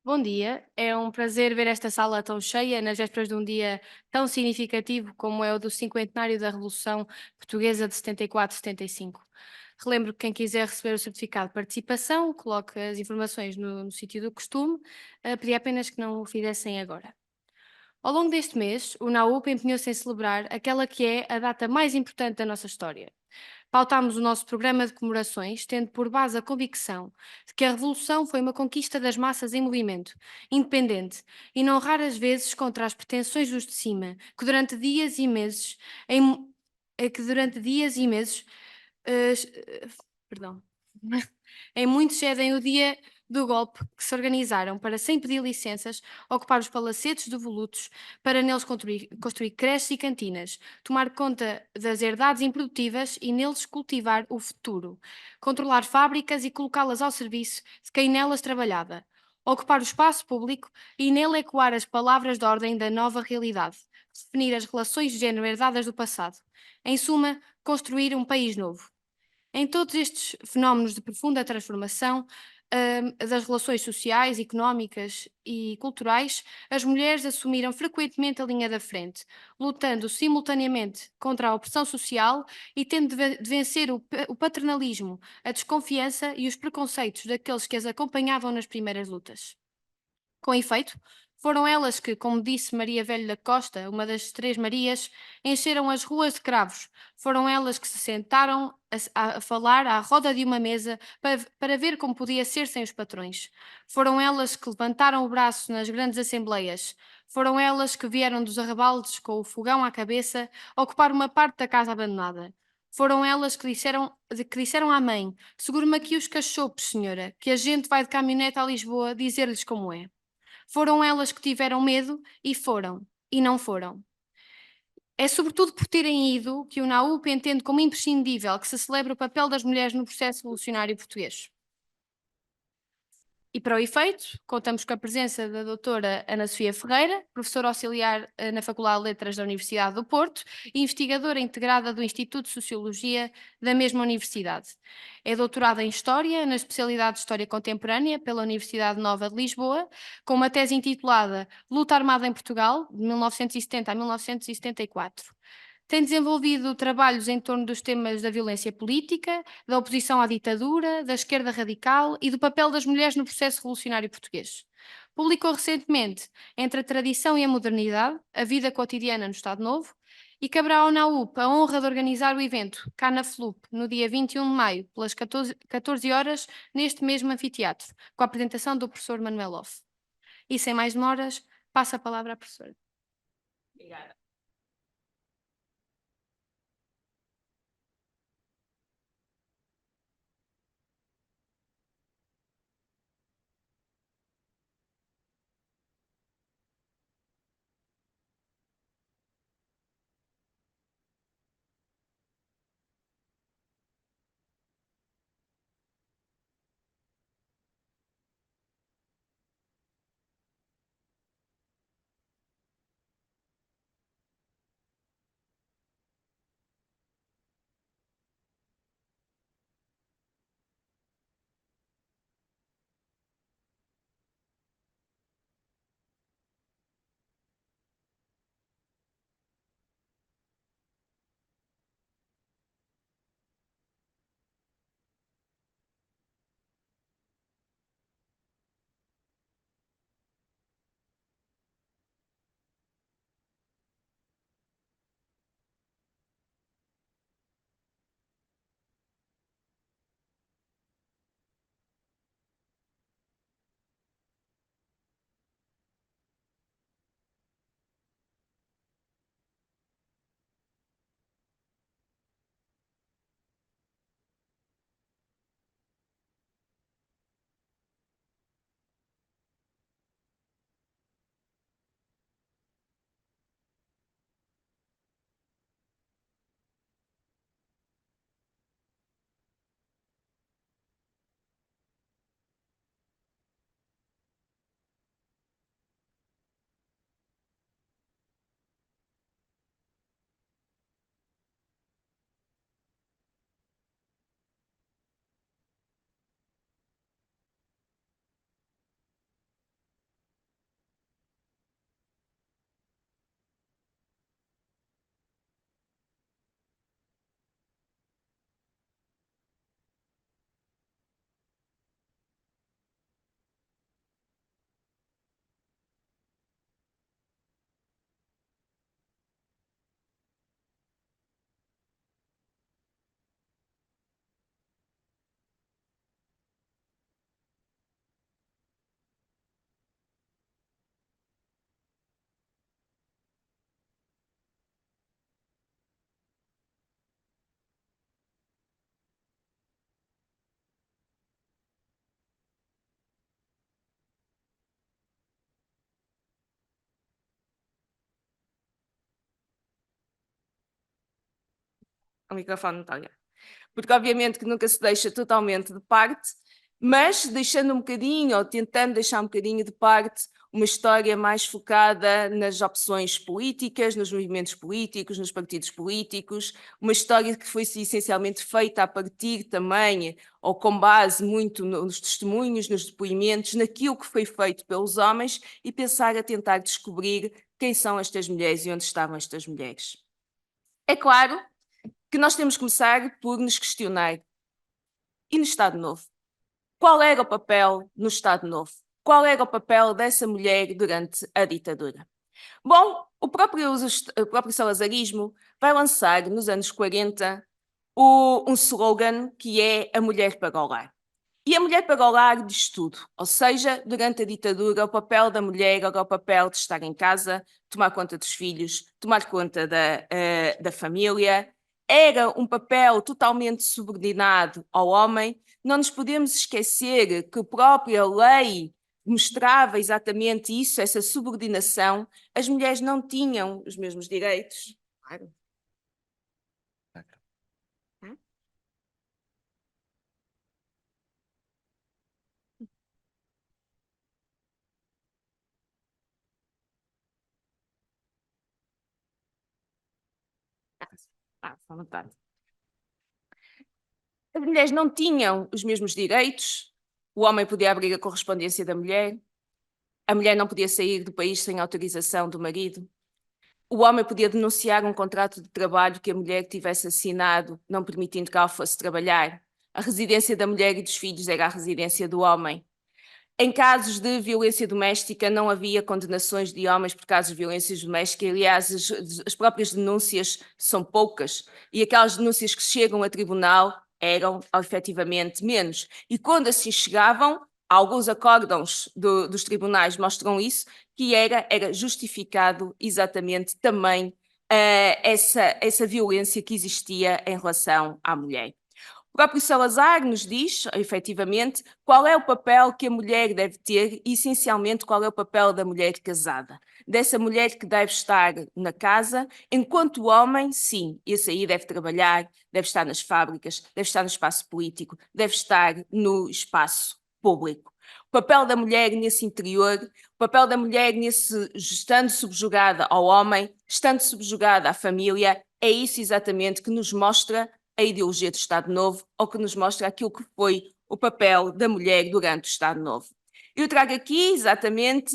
Bom dia, é um prazer ver esta sala tão cheia nas vésperas de um dia tão significativo como é o do cinquentenário da Revolução Portuguesa de 74-75. Relembro que quem quiser receber o certificado de participação, coloque as informações no sítio do costume, pedi apenas que não o fizessem agora. Ao longo deste mês, o NAUP empenhou-se em celebrar aquela que é a data mais importante da nossa história. Pautámos o nosso programa de comemorações, tendo por base a convicção de que a Revolução foi uma conquista das massas em movimento, independente, e não raras vezes contra as pretensões dos de cima, que durante dias e meses, em, que durante dias e meses, perdão, em muitos cedem o dia do golpe que se organizaram para, sem pedir licenças, ocupar os palacetes devolutos para neles construir creches e cantinas, tomar conta das herdades improdutivas e neles cultivar o futuro, controlar fábricas e colocá-las ao serviço de quem nelas trabalhava, ocupar o espaço público e nele ecoar as palavras de ordem da nova realidade, definir as relações de género herdadas do passado. Em suma, construir um país novo. Em todos estes fenómenos de profunda transformação, das relações sociais, económicas e culturais, as mulheres assumiram frequentemente a linha da frente, lutando simultaneamente contra a opressão social e tendo de vencer o paternalismo, a desconfiança e os preconceitos daqueles que as acompanhavam nas primeiras lutas. Com efeito, foram elas que, como disse Maria Velho da Costa, uma das três Marias, encheram as ruas de cravos. Foram elas que se sentaram a falar à roda de uma mesa para ver como podia ser sem os patrões. Foram elas que levantaram o braço nas grandes assembleias. Foram elas que vieram dos arrabaldes com o fogão à cabeça ocupar uma parte da casa abandonada. Foram elas que disseram à mãe: segure-me aqui os cachopos, senhora, que a gente vai de caminhonete a Lisboa dizer-lhes como é. Foram elas que tiveram medo e foram, e não foram. É sobretudo por terem ido que o NAUP entende como imprescindível que se celebre o papel das mulheres no processo revolucionário português. E para o efeito, contamos com a presença da doutora Ana Sofia Ferreira, professora auxiliar na Faculdade de Letras da Universidade do Porto e investigadora integrada do Instituto de Sociologia da mesma universidade. É doutorada em História, na especialidade de História Contemporânea, pela Universidade Nova de Lisboa, com uma tese intitulada Luta Armada em Portugal, de 1970 a 1974. Tem desenvolvido trabalhos em torno dos temas da violência política, da oposição à ditadura, da esquerda radical e do papel das mulheres no processo revolucionário português. Publicou recentemente Entre a Tradição e a Modernidade, a Vida Cotidiana no Estado Novo, e caberá ao NAUP a honra de organizar o evento cá na FLUP, no dia 21 de maio, pelas 14 horas, neste mesmo anfiteatro, com a apresentação do professor Manuel Off. E sem mais demoras, passo a palavra à professora. Obrigada. O microfone não está ligado. Porque obviamente que nunca se deixa totalmente de parte, mas deixando um bocadinho, ou tentando deixar um bocadinho de parte, uma história mais focada nas opções políticas, nos movimentos políticos, nos partidos políticos, uma história que foi essencialmente feita a partir também, ou com base muito nos testemunhos, nos depoimentos, naquilo que foi feito pelos homens, e pensar a tentar descobrir quem são estas mulheres e onde estavam estas mulheres. É claro que nós temos que começar por nos questionar. E no Estado Novo? Qual era o papel no Estado Novo? Qual era o papel dessa mulher durante a ditadura? Bom, o próprio salazarismo vai lançar, nos anos 40, um slogan que é a mulher para o lar. E a mulher para o lar diz tudo, ou seja, durante a ditadura, o papel da mulher era o papel de estar em casa, tomar conta dos filhos, tomar conta da família, era um papel totalmente subordinado ao homem. Não nos podemos esquecer que a própria lei mostrava exatamente isso, essa subordinação. As mulheres não tinham os mesmos direitos. Claro. À vontade. As mulheres não tinham os mesmos direitos, o homem podia abrir a correspondência da mulher, a mulher não podia sair do país sem autorização do marido, o homem podia denunciar um contrato de trabalho que a mulher tivesse assinado, não permitindo que ela fosse trabalhar. A residência da mulher e dos filhos era a residência do homem. Em casos de violência doméstica, não havia condenações de homens por casos de violência doméstica. Aliás, as próprias denúncias são poucas. E aquelas denúncias que chegam a tribunal eram, efetivamente, menos. E quando assim chegavam, alguns acórdãos dos tribunais mostram isso, que era justificado exatamente também essa violência que existia em relação à mulher. O próprio Salazar nos diz, efetivamente, qual é o papel que a mulher deve ter e, essencialmente, qual é o papel da mulher casada. Dessa mulher que deve estar na casa, enquanto o homem, sim, esse aí deve trabalhar, deve estar nas fábricas, deve estar no espaço político, deve estar no espaço público. O papel da mulher nesse interior, o papel da mulher nesse, estando subjugada ao homem, estando subjugada à família, é isso exatamente que nos mostra a ideologia do Estado Novo, ou que nos mostra aquilo que foi o papel da mulher durante o Estado Novo. Eu trago aqui exatamente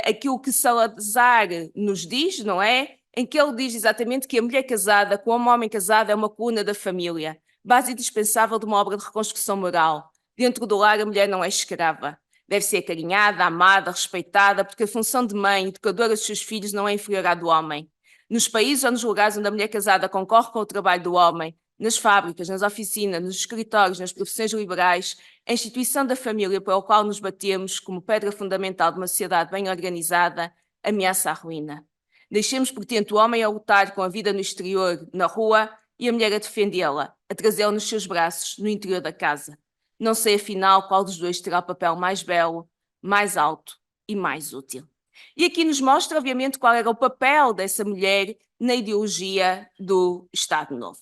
aquilo que Salazar nos diz, não é? Em que ele diz exatamente que a mulher casada com um homem casado é uma coluna da família, base indispensável de uma obra de reconstrução moral. Dentro do lar, a mulher não é escrava. Deve ser acarinhada, amada, respeitada, porque a função de mãe, educadora dos seus filhos, não é inferior à do homem. Nos países ou nos lugares onde a mulher casada concorre com o trabalho do homem, nas fábricas, nas oficinas, nos escritórios, nas profissões liberais, a instituição da família pela qual nos batemos como pedra fundamental de uma sociedade bem organizada, ameaça a ruína. Deixemos, portanto, o homem a lutar com a vida no exterior, na rua, e a mulher a defendê-la, a trazê-la nos seus braços, no interior da casa. Não sei, afinal, qual dos dois terá o papel mais belo, mais alto e mais útil. E aqui nos mostra, obviamente, qual era o papel dessa mulher na ideologia do Estado Novo.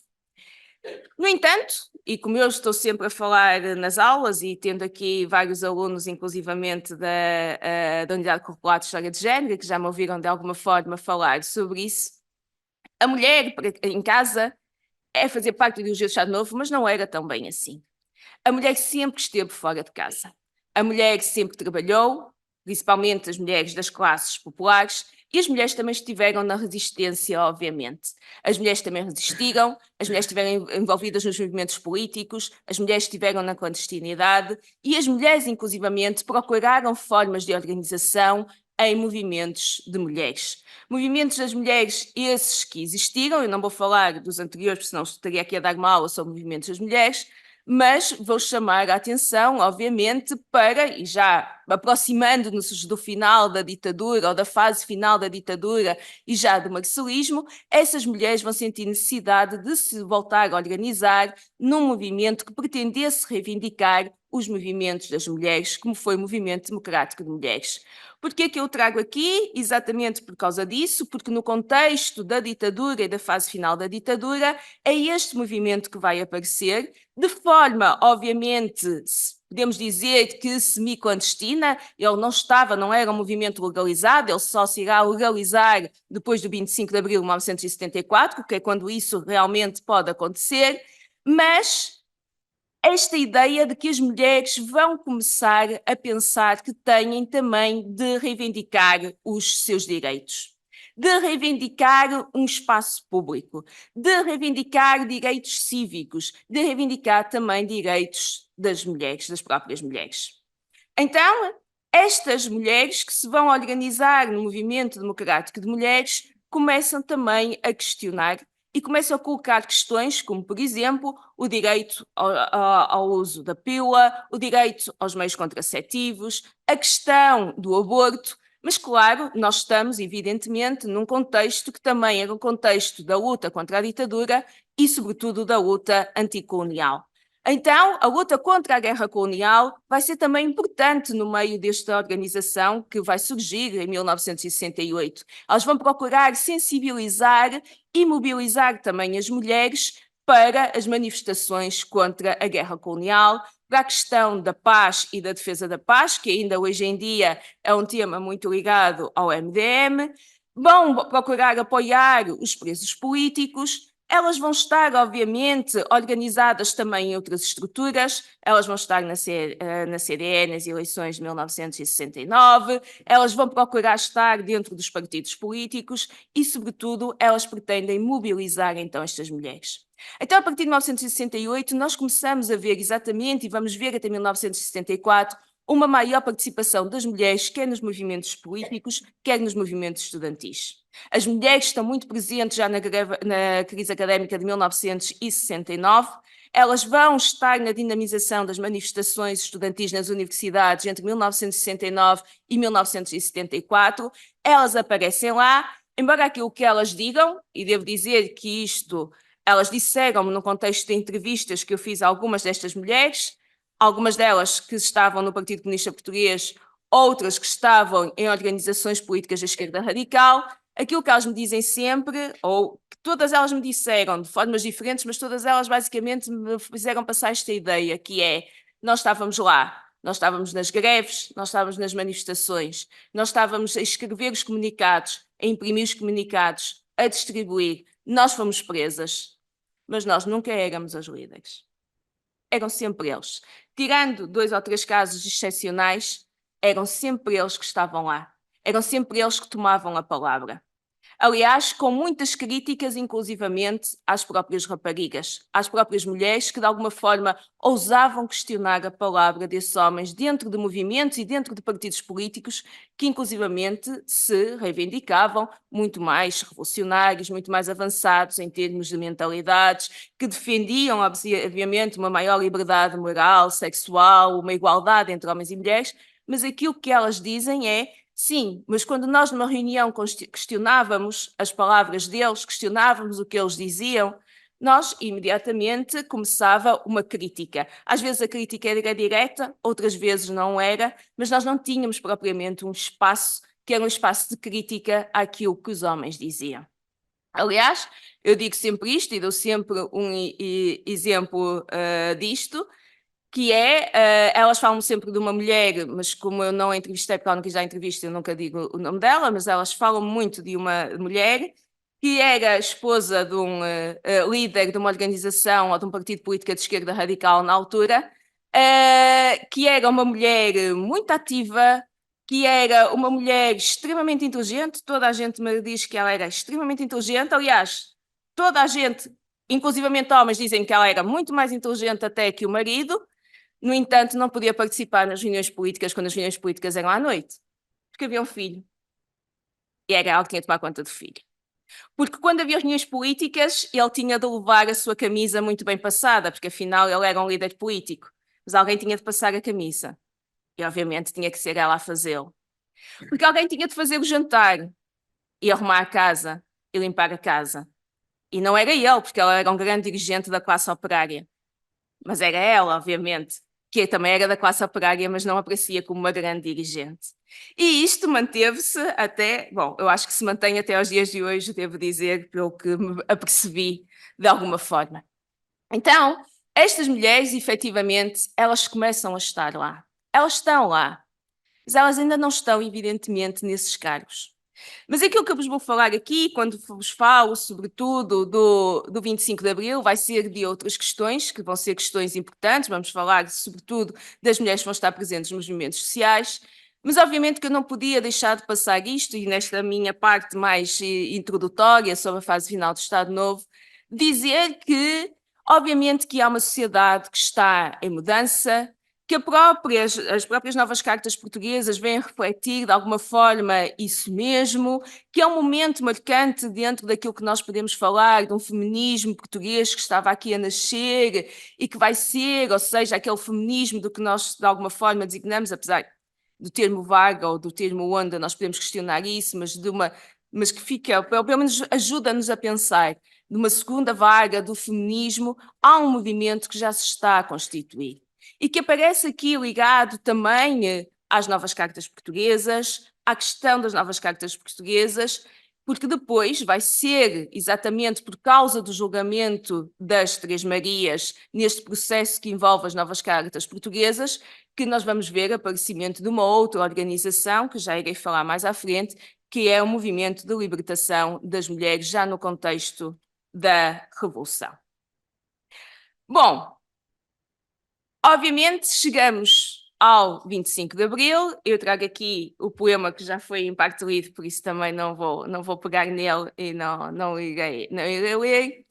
No entanto, e como eu estou sempre a falar nas aulas e tendo aqui vários alunos, inclusivamente da Unidade Curricular de História de Género, que já me ouviram de alguma forma falar sobre isso, a mulher em casa é fazer parte da ideologia do Estado Novo, mas não era tão bem assim. A mulher sempre esteve fora de casa. A mulher sempre trabalhou, principalmente as mulheres das classes populares, e as mulheres também estiveram na resistência, obviamente. As mulheres também resistiram, as mulheres estiveram envolvidas nos movimentos políticos, as mulheres estiveram na clandestinidade e as mulheres, inclusivamente, procuraram formas de organização em movimentos de mulheres. Movimentos das mulheres, esses que existiram, eu não vou falar dos anteriores, porque senão estaria aqui a dar uma aula sobre movimentos das mulheres, mas vou chamar a atenção, obviamente, para, e já aproximando-nos do final da ditadura, ou da fase final da ditadura, e já do marcelismo, essas mulheres vão sentir necessidade de se voltar a organizar num movimento que pretendesse reivindicar os movimentos das mulheres, como foi o Movimento Democrático de Mulheres. Por que é que eu trago aqui? Exatamente por causa disso, porque no contexto da ditadura e da fase final da ditadura, é este movimento que vai aparecer, de forma, obviamente, podemos dizer que semi-clandestina. Ele não era um movimento legalizado, ele só se irá legalizar depois do 25 de abril de 1974, que é quando isso realmente pode acontecer, mas esta ideia de que as mulheres vão começar a pensar que têm também de reivindicar os seus direitos, de reivindicar um espaço público, de reivindicar direitos cívicos, de reivindicar também direitos das mulheres, das próprias mulheres. Então, estas mulheres que se vão organizar no Movimento Democrático de Mulheres começam também a questionar e começam a colocar questões como, por exemplo, o direito ao uso da pílula, o direito aos meios contraceptivos, a questão do aborto, mas, claro, nós estamos, evidentemente, num contexto que também era um contexto da luta contra a ditadura e, sobretudo, da luta anticolonial. Então, a luta contra a guerra colonial vai ser também importante no meio desta organização que vai surgir em 1968. Elas vão procurar sensibilizar e mobilizar também as mulheres para as manifestações contra a guerra colonial, para a questão da paz e da defesa da paz, que ainda hoje em dia é um tema muito ligado ao MDM. Vão procurar apoiar os presos políticos. Elas vão estar, obviamente, organizadas também em outras estruturas. Elas vão estar na CDE, nas eleições de 1969, elas vão procurar estar dentro dos partidos políticos e, sobretudo, elas pretendem mobilizar, então, estas mulheres. Então, a partir de 1968, nós começamos a ver exatamente, e vamos ver até 1974, uma maior participação das mulheres, quer nos movimentos políticos, quer nos movimentos estudantis. As mulheres estão muito presentes já na crise académica de 1969, elas vão estar na dinamização das manifestações estudantis nas universidades entre 1969 e 1974, elas aparecem lá, embora aquilo que elas digam, e devo dizer que isto, elas disseram-me no contexto de entrevistas que eu fiz a algumas destas mulheres, algumas delas que estavam no Partido Comunista Português, outras que estavam em organizações políticas da esquerda radical, aquilo que elas me dizem sempre, ou que todas elas me disseram de formas diferentes, mas todas elas basicamente me fizeram passar esta ideia, que é, nós estávamos lá, nós estávamos nas greves, nós estávamos nas manifestações, nós estávamos a escrever os comunicados, a imprimir os comunicados, a distribuir, nós fomos presas, mas nós nunca éramos as líderes. Eram sempre eles. Tirando 2 ou 3 casos excepcionais, eram sempre eles que estavam lá. Eram sempre eles que tomavam a palavra. Aliás, com muitas críticas, inclusivamente, às próprias raparigas, às próprias mulheres que, de alguma forma, ousavam questionar a palavra desses homens dentro de movimentos e dentro de partidos políticos que, inclusivamente, se reivindicavam muito mais revolucionários, muito mais avançados em termos de mentalidades, que defendiam, obviamente, uma maior liberdade moral, sexual, uma igualdade entre homens e mulheres, mas aquilo que elas dizem é: sim, mas quando nós numa reunião questionávamos as palavras deles, questionávamos o que eles diziam, nós imediatamente começava uma crítica. Às vezes a crítica era direta, outras vezes não era, mas nós não tínhamos propriamente um espaço que era um espaço de crítica àquilo que os homens diziam. Aliás, eu digo sempre isto e dou sempre um exemplo disto, que é, elas falam sempre de uma mulher, mas como eu não a entrevistei porque ela não quis dar entrevista, eu nunca digo o nome dela, mas elas falam muito de uma mulher que era esposa de um líder de uma organização ou de um partido político de esquerda radical na altura, que era uma mulher muito ativa, que era uma mulher extremamente inteligente, toda a gente me diz que ela era extremamente inteligente, aliás, toda a gente, inclusivamente homens, dizem que ela era muito mais inteligente até que o marido. No entanto, não podia participar nas reuniões políticas quando as reuniões políticas eram à noite, porque havia um filho. E era ela que tinha de tomar conta do filho. Porque quando havia reuniões políticas, ele tinha de levar a sua camisa muito bem passada, porque afinal ele era um líder político. Mas alguém tinha de passar a camisa. E obviamente tinha que ser ela a fazê-lo. Porque alguém tinha de fazer o jantar, e arrumar a casa, e limpar a casa. E não era ele, porque ele era um grande dirigente da classe operária. Mas era ela, obviamente. que também era da classe operária, mas não aparecia como uma grande dirigente. E isto manteve-se até, bom, eu acho que se mantém até aos dias de hoje, devo dizer, pelo que me apercebi de alguma forma. Então, estas mulheres, efetivamente, elas começam a estar lá. Elas estão lá, mas elas ainda não estão, evidentemente, nesses cargos. Mas aquilo que eu vos vou falar aqui, quando vos falo, sobretudo, do 25 de Abril, vai ser de outras questões, que vão ser questões importantes. Vamos falar, sobretudo, das mulheres que vão estar presentes nos movimentos sociais. Mas, obviamente, que eu não podia deixar de passar isto, e nesta minha parte mais introdutória sobre a fase final do Estado Novo, dizer que, obviamente, que há uma sociedade que está em mudança, que as próprias novas cartas portuguesas vêm refletir de alguma forma isso mesmo, que é um momento marcante dentro daquilo que nós podemos falar de um feminismo português que estava aqui a nascer e que vai ser, ou seja, aquele feminismo do que nós de alguma forma designamos, apesar do termo vaga ou do termo onda, nós podemos questionar isso, mas que fica, pelo menos ajuda-nos a pensar de uma segunda vaga do feminismo. Há um movimento que já se está a constituir e que aparece aqui ligado também às novas cartas portuguesas, à questão das novas cartas portuguesas, porque depois vai ser exatamente por causa do julgamento das Três Marias, neste processo que envolve as novas cartas portuguesas, que nós vamos ver o aparecimento de uma outra organização, que já irei falar mais à frente, que é o Movimento de Libertação das Mulheres, já no contexto da Revolução. Bom, obviamente, chegamos ao 25 de Abril. Eu trago aqui o poema que já foi em parte lido, por isso também não vou pegar nele e não irei ler.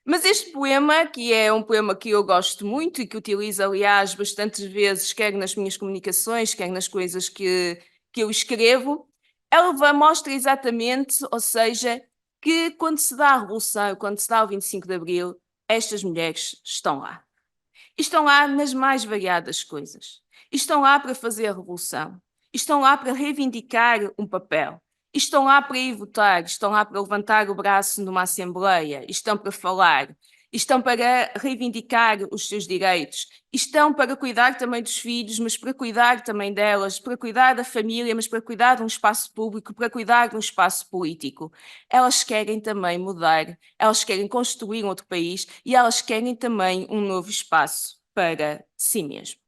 Mas este poema, que é um poema que eu gosto muito e que utilizo, aliás, bastantes vezes, quer nas minhas comunicações, quer nas coisas que eu escrevo, ela mostra exatamente, ou seja, que quando se dá a Revolução, quando se dá o 25 de Abril, estas mulheres estão lá. Estão lá nas mais variadas coisas. Estão lá para fazer a revolução. Estão lá para reivindicar um papel. Estão lá para ir votar. Estão lá para levantar o braço numa assembleia. Estão para falar. Estão para reivindicar os seus direitos. Estão para cuidar também dos filhos, mas para cuidar também delas, para cuidar da família, mas para cuidar de um espaço público, para cuidar de um espaço político. Elas querem também mudar, elas querem construir um outro país e elas querem também um novo espaço para si mesmo.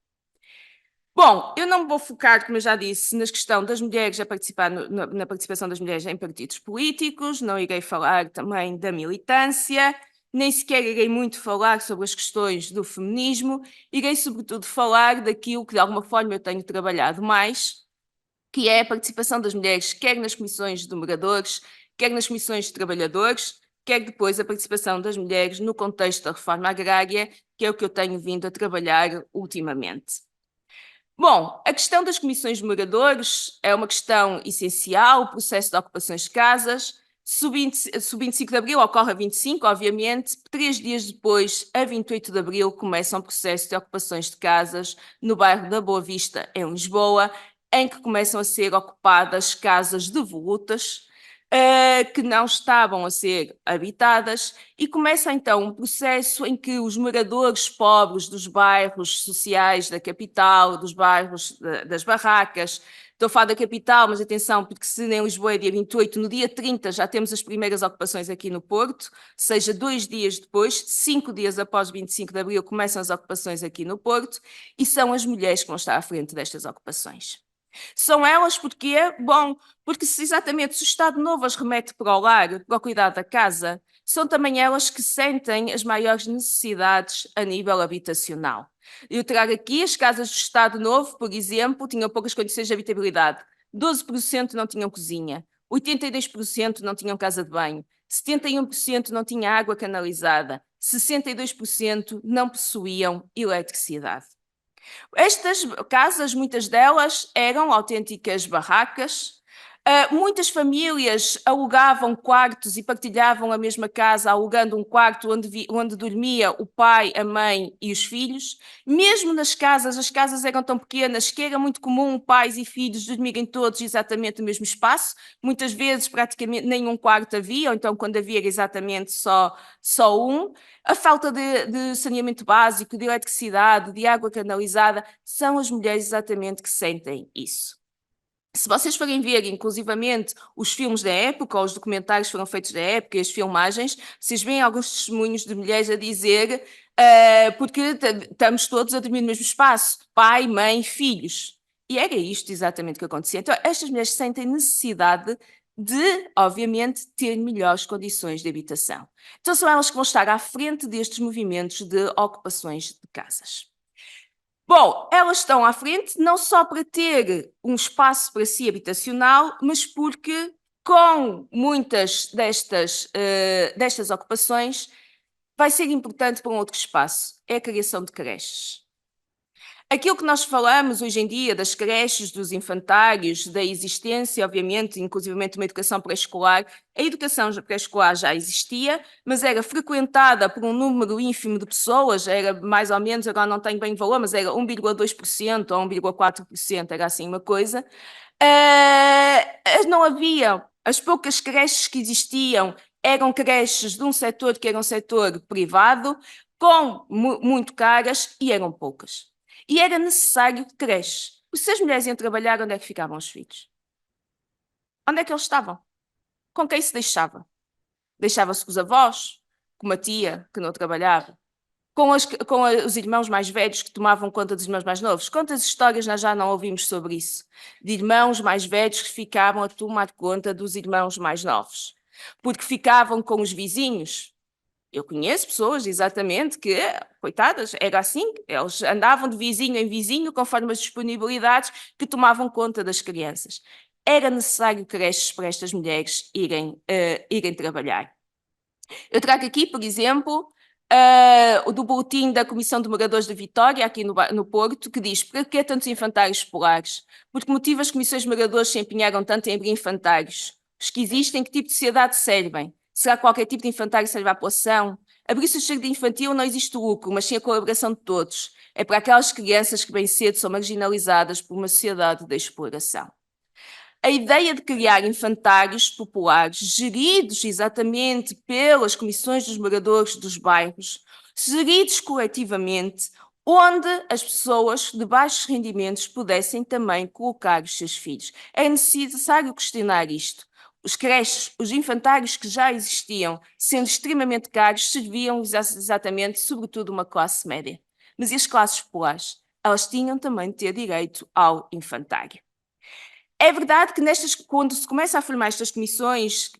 Bom, eu não me vou focar, como eu já disse, na questão das mulheres a participar na participação das mulheres em partidos políticos, não irei falar também da militância, nem sequer irei muito falar sobre as questões do feminismo, irei sobretudo falar daquilo que de alguma forma eu tenho trabalhado mais, que é a participação das mulheres, quer nas comissões de moradores, quer nas comissões de trabalhadores, quer depois a participação das mulheres no contexto da reforma agrária, que é o que eu tenho vindo a trabalhar ultimamente. Bom, a questão das comissões de moradores é uma questão essencial, o processo de ocupações de casas. Se o 25 de Abril ocorre a 25, obviamente, 3 dias depois, a 28 de Abril, começa um processo de ocupações de casas no bairro da Boa Vista, em Lisboa, em que começam a ser ocupadas casas devolutas, que não estavam a ser habitadas, e começa então um processo em que os moradores pobres dos bairros sociais da capital, dos bairros das barracas, estou a falar da capital, mas atenção, porque se em Lisboa é dia 28, no dia 30 já temos as primeiras ocupações aqui no Porto, seja 2 dias depois, 5 dias após o 25 de Abril, começam as ocupações aqui no Porto, e são as mulheres que vão estar à frente destas ocupações. São elas porque, bom, porque se exatamente se o Estado Novo as remete para o lar, para o cuidado da casa, são também elas que sentem as maiores necessidades a nível habitacional. Eu trago aqui as casas do Estado Novo, por exemplo, tinham poucas condições de habitabilidade. 12% não tinham cozinha, 82% não tinham casa de banho, 71% não tinha água canalizada, 62% não possuíam eletricidade. Estas casas, muitas delas, eram autênticas barracas, Muitas famílias alugavam quartos e partilhavam a mesma casa, alugando um quarto onde dormia o pai, a mãe e os filhos. Mesmo nas casas, as casas eram tão pequenas que era muito comum pais e filhos dormirem todos exatamente no mesmo espaço. Muitas vezes praticamente nenhum quarto havia, ou então quando havia era exatamente só um. A falta de saneamento básico, de eletricidade, de água canalizada, são as mulheres exatamente que sentem isso. Se vocês forem ver, inclusivamente, os filmes da época, ou os documentários que foram feitos da época, e as filmagens, vocês veem alguns testemunhos de mulheres a dizer porque estamos todos a dormir no mesmo espaço, pai, mãe, filhos. E era isto exatamente que acontecia. Então, estas mulheres sentem necessidade de, obviamente, ter melhores condições de habitação. Então, são elas que vão estar à frente destes movimentos de ocupações de casas. Bom, elas estão à frente não só para ter um espaço para si habitacional, mas porque com muitas destas ocupações vai ser importante para um outro espaço, é a criação de creches. Aquilo que nós falamos hoje em dia das creches, dos infantários, da existência, obviamente, inclusivamente uma educação pré-escolar, a educação pré-escolar já existia, mas era frequentada por um número ínfimo de pessoas, era mais ou menos, agora não tenho bem valor, mas era 1,2% ou 1,4%, era assim uma coisa. Não havia, as poucas creches que existiam eram creches de um setor que era um setor privado, muito caras e eram poucas. E era necessário creches. Se as mulheres iam trabalhar, onde é que ficavam os filhos? Onde é que eles estavam? Com quem se deixava? Deixava-se com os avós? Com uma tia que não trabalhava? Com os irmãos mais velhos que tomavam conta dos irmãos mais novos? Quantas histórias nós já não ouvimos sobre isso? De irmãos mais velhos que ficavam a tomar conta dos irmãos mais novos. Porque ficavam com os vizinhos? Eu conheço pessoas, exatamente, que, coitadas, era assim, eles andavam de vizinho em vizinho, conforme as disponibilidades, que tomavam conta das crianças. Era necessário creches para estas mulheres irem trabalhar. Eu trago aqui, por exemplo, o do boletim da Comissão de Moradores de Vitória, aqui no Porto, que diz: para que tantos infantários escolares? Por que motivo as comissões de moradores se empenharam tanto em abrir infantários? Os que existem, que tipo de sociedade servem? Será que qualquer tipo de infantário serve à população? Abrir-se o jardim infantil não existe lucro, mas sim a colaboração de todos. É para aquelas crianças que bem cedo são marginalizadas por uma sociedade de exploração. A ideia de criar infantários populares, geridos exatamente pelas comissões dos moradores dos bairros, geridos coletivamente, onde as pessoas de baixos rendimentos pudessem também colocar os seus filhos. É necessário questionar isto. Os creches, os infantários que já existiam, sendo extremamente caros, serviam exatamente, sobretudo, uma classe média. Mas e as classes populares? Elas tinham também de ter direito ao infantário. É verdade que quando se começa a formar estas comissões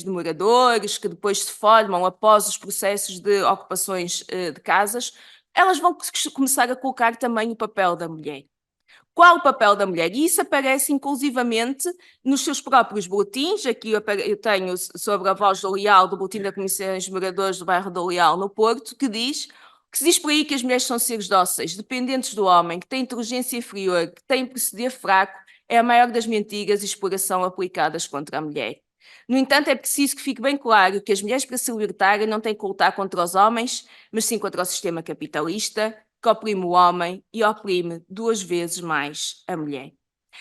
de moradores, que depois se formam após os processos de ocupações de casas, elas vão começar a colocar também o papel da mulher. Qual o papel da mulher? E isso aparece inclusivamente nos seus próprios boletins. Aqui eu tenho sobre a voz do Leal, do boletim da Comissão de Moradores do bairro do Leal, no Porto, que se diz por aí que as mulheres são seres dóceis, dependentes do homem, que têm inteligência inferior, que têm proceder fraco, é a maior das mentiras e exploração aplicadas contra a mulher. No entanto, é preciso que fique bem claro que as mulheres, para se libertarem, não têm que lutar contra os homens, mas sim contra o sistema capitalista, que oprime o homem e oprime 2 vezes mais a mulher.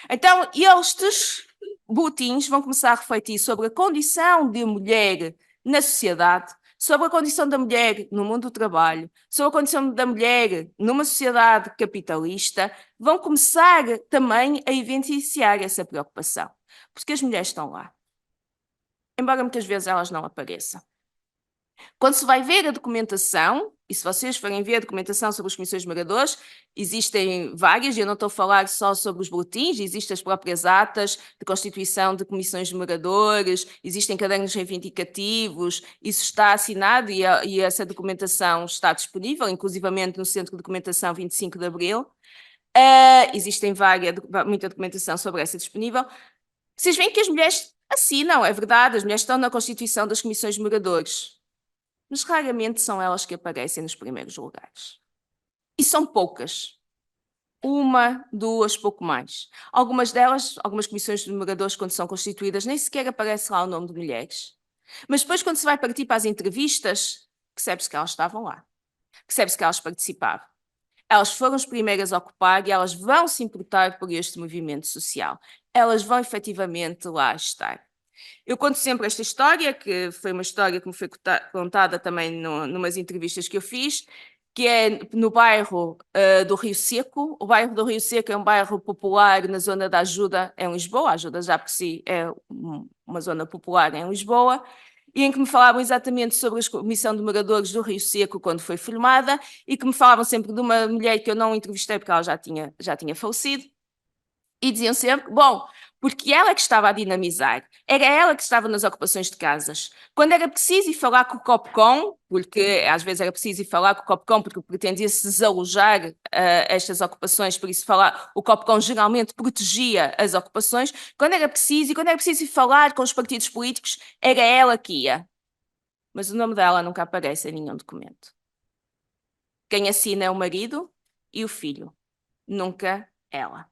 Então, estes boletins vão começar a refletir sobre a condição de mulher na sociedade, sobre a condição da mulher no mundo do trabalho, sobre a condição da mulher numa sociedade capitalista, vão começar também a evidenciar essa preocupação, porque as mulheres estão lá, embora muitas vezes elas não apareçam. Quando se vai ver a documentação, e se vocês forem ver a documentação sobre as comissões de moradores, existem várias, e eu não estou a falar só sobre os boletins, existem as próprias atas de constituição de comissões de moradores, existem cadernos reivindicativos, isso está assinado e essa documentação está disponível, inclusivamente no Centro de Documentação 25 de Abril. Existem muita documentação sobre essa disponível. Vocês veem que as mulheres assinam, é verdade, as mulheres estão na constituição das comissões de moradores, mas raramente são elas que aparecem nos primeiros lugares. E são poucas. uma, duas, pouco mais. Algumas delas, algumas comissões de moradores, quando são constituídas, nem sequer aparece lá o nome de mulheres. Mas depois, quando se vai partir para as entrevistas, percebe-se que elas estavam lá. Percebe-se que elas participavam. Elas foram as primeiras a ocupar e elas vão se importar por este movimento social. Elas vão efetivamente lá estar. Eu conto sempre esta história, que foi uma história que me foi contada também numas entrevistas que eu fiz, que é no bairro do Rio Seco. O bairro do Rio Seco é um bairro popular na zona da Ajuda, em Lisboa. A Ajuda já por si é uma zona popular em Lisboa, e em que me falavam exatamente sobre a Comissão de Moradores do Rio Seco quando foi formada, e que me falavam sempre de uma mulher que eu não entrevistei porque ela já tinha falecido, e diziam sempre, bom, porque ela é que estava a dinamizar, era ela que estava nas ocupações de casas. Quando era preciso ir falar com o Copcom, porque às vezes era preciso ir falar com o Copcom porque pretendia-se desalojar estas ocupações, por isso o Copcom geralmente protegia as ocupações. Quando era preciso ir falar com os partidos políticos, era ela que ia. Mas o nome dela nunca aparece em nenhum documento. Quem assina é o marido e o filho, nunca ela.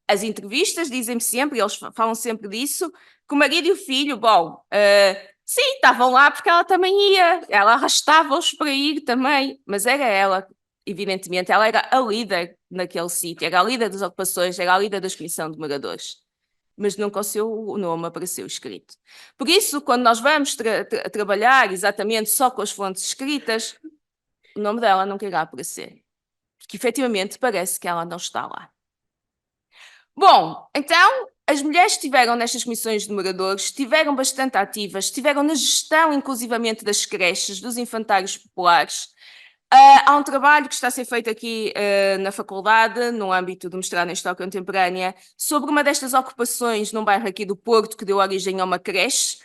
As entrevistas dizem-me sempre, eles falam sempre disso, que o marido e o filho, bom, sim, estavam lá porque ela também ia, ela arrastava-os para ir também, mas era ela, evidentemente, ela era a líder naquele sítio, era a líder das ocupações, era a líder da Comissão de Moradores, mas nunca o seu nome apareceu escrito. Por isso, quando nós vamos trabalhar exatamente só com as fontes escritas, o nome dela nunca irá aparecer, porque efetivamente parece que ela não está lá. Bom, então, as mulheres que estiveram nestas comissões de moradores estiveram bastante ativas, estiveram na gestão, inclusivamente, das creches, dos infantários populares. Há um trabalho que está a ser feito aqui na faculdade, no âmbito do mestrado em História Contemporânea, sobre uma destas ocupações num bairro aqui do Porto, que deu origem a uma creche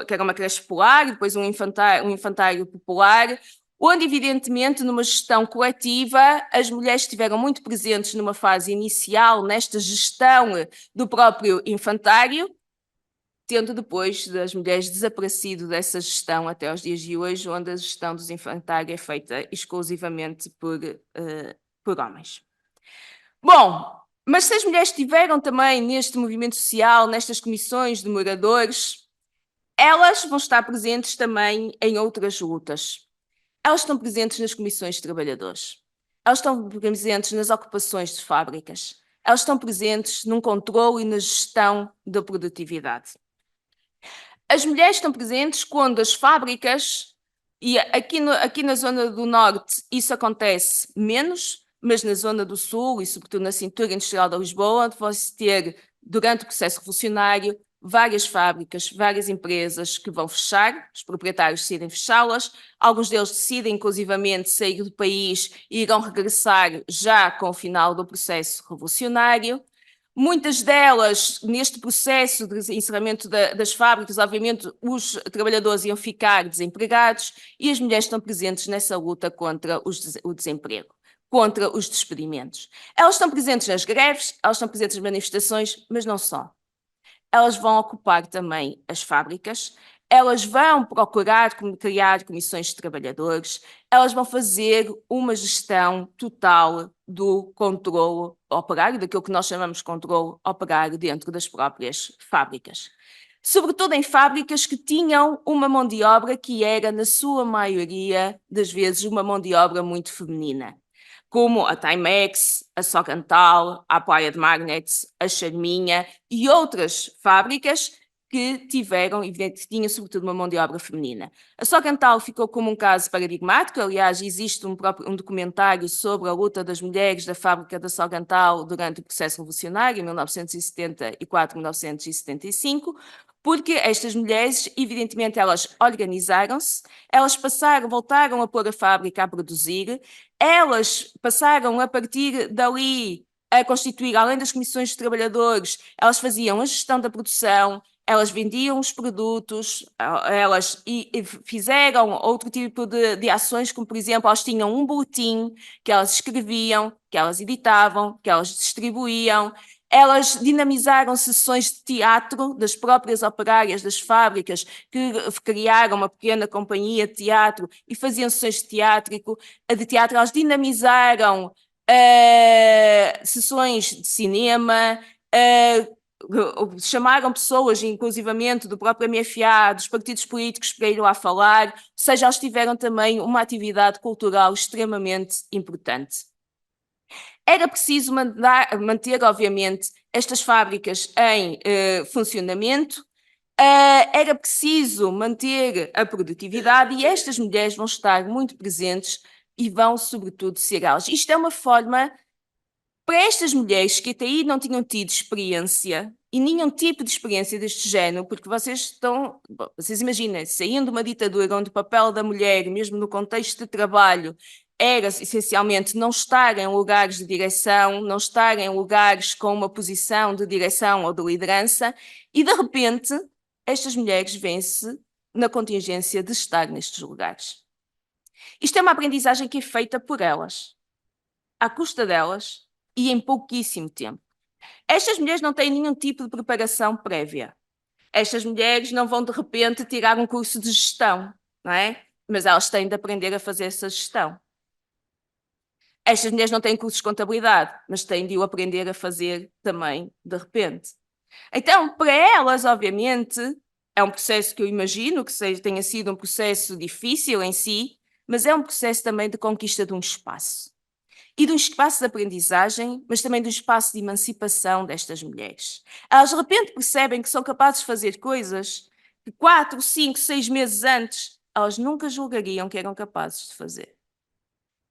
que era uma creche popular, e depois um infantário popular, onde, evidentemente, numa gestão coletiva, as mulheres estiveram muito presentes numa fase inicial, nesta gestão do próprio infantário, tendo depois das mulheres desaparecido dessa gestão até aos dias de hoje, onde a gestão dos infantários é feita exclusivamente por homens. Bom, mas se as mulheres estiveram também neste movimento social, nestas comissões de moradores, elas vão estar presentes também em outras lutas. Elas estão presentes nas comissões de trabalhadores. Elas estão presentes nas ocupações de fábricas. Elas estão presentes num controle e na gestão da produtividade. As mulheres estão presentes quando as fábricas, e aqui na zona do norte isso acontece menos, mas na zona do sul e sobretudo na cintura industrial de Lisboa, onde vai-se ter, durante o processo revolucionário, várias fábricas, várias empresas que vão fechar, os proprietários decidem fechá-las, alguns deles decidem inclusivamente sair do país e irão regressar já com o final do processo revolucionário. Muitas delas, neste processo de encerramento das fábricas, obviamente os trabalhadores iam ficar desempregados e as mulheres estão presentes nessa luta contra o desemprego, contra os despedimentos. Elas estão presentes nas greves, elas estão presentes nas manifestações, mas não só. Elas vão ocupar também as fábricas, elas vão procurar criar comissões de trabalhadores, elas vão fazer uma gestão total do controle operário, daquilo que nós chamamos de controle operário dentro das próprias fábricas. Sobretudo em fábricas que tinham uma mão de obra que era, na sua maioria das vezes, uma mão de obra muito feminina, como a Timex, a Socantal, a Praia de Magnets, a Charminha e outras fábricas que tinham sobretudo uma mão de obra feminina. A Socantal ficou como um caso paradigmático, aliás, existe um documentário sobre a luta das mulheres da fábrica da Socantal durante o processo revolucionário, em 1974-1975, porque estas mulheres, evidentemente, elas organizaram-se, elas voltaram a pôr a fábrica a produzir, elas passaram a partir dali a constituir, além das comissões de trabalhadores, elas faziam a gestão da produção, elas vendiam os produtos, elas fizeram outro tipo de ações, como por exemplo, elas tinham um boletim que elas escreviam, que elas editavam, que elas distribuíam. Elas dinamizaram sessões de teatro das próprias operárias das fábricas, que criaram uma pequena companhia de teatro e faziam sessões de teatro. Elas dinamizaram sessões de cinema, chamaram pessoas, inclusivamente do próprio MFA, dos partidos políticos, para ir lá falar, ou seja, eles tiveram também uma atividade cultural extremamente importante. Era preciso manter, obviamente, estas fábricas em funcionamento, era preciso manter a produtividade e estas mulheres vão estar muito presentes e vão, sobretudo, ser elas. Isto é uma forma para estas mulheres que até aí não tinham tido experiência e nenhum tipo de experiência deste género, porque vocês imaginem, saindo de uma ditadura onde o papel da mulher, mesmo no contexto de trabalho, era essencialmente não estar em lugares de direção, não estar em lugares com uma posição de direção ou de liderança, e de repente estas mulheres vêm-se na contingência de estar nestes lugares. Isto é uma aprendizagem que é feita por elas, à custa delas e em pouquíssimo tempo. Estas mulheres não têm nenhum tipo de preparação prévia. Estas mulheres não vão de repente tirar um curso de gestão, não é? Mas elas têm de aprender a fazer essa gestão. Estas mulheres não têm cursos de contabilidade, mas têm de o aprender a fazer também de repente. Então, para elas, obviamente, é um processo que eu imagino que tenha sido um processo difícil em si, mas é um processo também de conquista de um espaço. E de um espaço de aprendizagem, mas também de um espaço de emancipação destas mulheres. Elas de repente percebem que são capazes de fazer coisas que 4, 5, 6 meses antes elas nunca julgariam que eram capazes de fazer.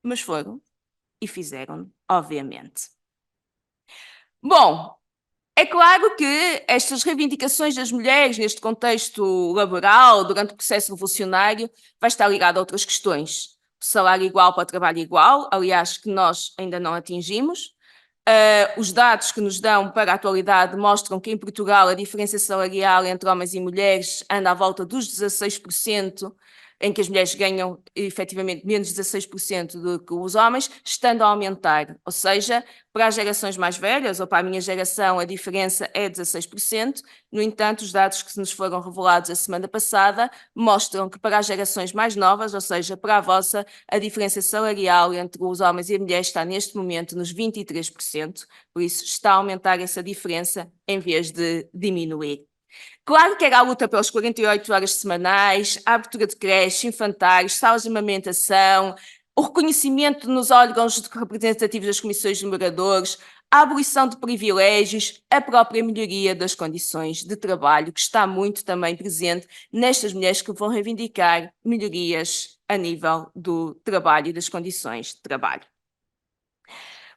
Mas foram e fizeram, obviamente. Bom, é claro que estas reivindicações das mulheres neste contexto laboral, durante o processo revolucionário, vai estar ligado a outras questões. O salário igual para trabalho igual, aliás, que nós ainda não atingimos. Os dados que nos dão para a atualidade mostram que em Portugal a diferença salarial entre homens e mulheres anda à volta dos 16%, em que as mulheres ganham efetivamente menos de 16% do que os homens, estando a aumentar. Ou seja, para as gerações mais velhas, ou para a minha geração, a diferença é 16%. No entanto, os dados que nos foram revelados a semana passada mostram que para as gerações mais novas, ou seja, para a vossa, a diferença salarial entre os homens e as mulheres está neste momento nos 23%. Por isso, está a aumentar essa diferença em vez de diminuir. Claro que era a luta pelas 48 horas semanais, a abertura de creches, infantários, salas de amamentação, o reconhecimento nos órgãos representativos das comissões de moradores, a abolição de privilégios, a própria melhoria das condições de trabalho, que está muito também presente nestas mulheres que vão reivindicar melhorias a nível do trabalho e das condições de trabalho.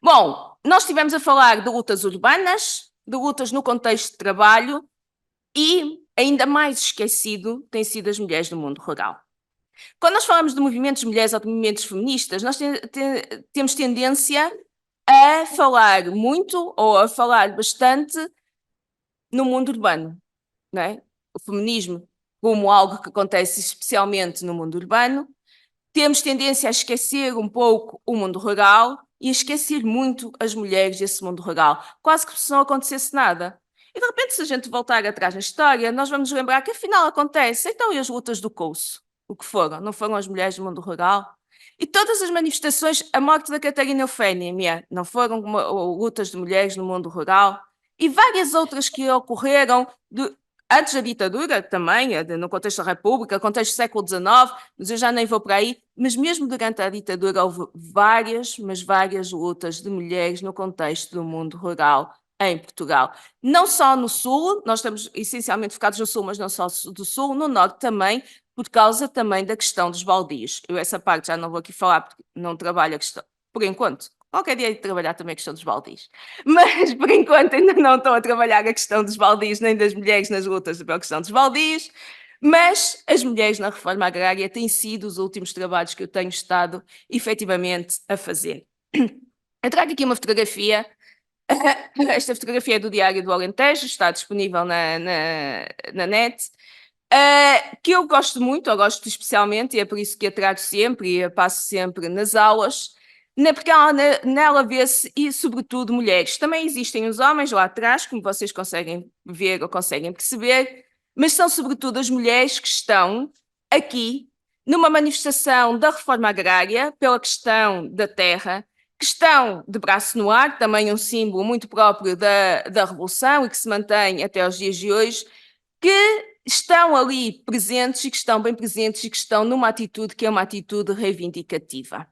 Bom, nós estivemos a falar de lutas urbanas, de lutas no contexto de trabalho, e ainda mais esquecido têm sido as mulheres do mundo rural. Quando nós falamos de movimentos de mulheres ou de movimentos feministas, nós temos tendência a falar muito ou a falar bastante no mundo urbano, não é? O feminismo como algo que acontece especialmente no mundo urbano. Temos tendência a esquecer um pouco o mundo rural e a esquecer muito as mulheres desse mundo rural, quase que se não acontecesse nada. E de repente, se a gente voltar atrás na história, nós vamos lembrar que afinal acontece. Então, e as lutas do Couço? O que foram? Não foram as mulheres do mundo rural? E todas as manifestações, a morte da Catarina Eufémia, não foram lutas de mulheres no mundo rural? E várias outras que ocorreram antes da ditadura também, no contexto da República, no contexto do século XIX, mas eu já nem vou para aí, mas mesmo durante a ditadura houve várias lutas de mulheres no contexto do mundo rural em Portugal. Não só no Sul, nós estamos essencialmente focados no Sul, mas não só do Sul, no Norte também, por causa também da questão dos baldios. Eu essa parte já não vou aqui falar, porque não trabalho a questão, por enquanto. Qualquer dia de trabalhar também a questão dos baldios. Mas, por enquanto, ainda não estou a trabalhar a questão dos baldios, nem das mulheres nas lutas pela questão dos baldios. Mas as mulheres na reforma agrária têm sido os últimos trabalhos que eu tenho estado efetivamente a fazer. Eu trago aqui uma fotografia. Esta fotografia é do Diário do Alentejo, está disponível na net, que eu gosto muito, eu gosto especialmente, e é por isso que a trago sempre e a passo sempre nas aulas, porque nela vê-se, e sobretudo mulheres. Também existem os homens lá atrás, como vocês conseguem ver ou conseguem perceber, mas são sobretudo as mulheres que estão aqui numa manifestação da reforma agrária pela questão da terra, que estão de braço no ar, também um símbolo muito próprio da Revolução e que se mantém até aos dias de hoje, que estão ali presentes e que estão bem presentes e que estão numa atitude que é uma atitude reivindicativa.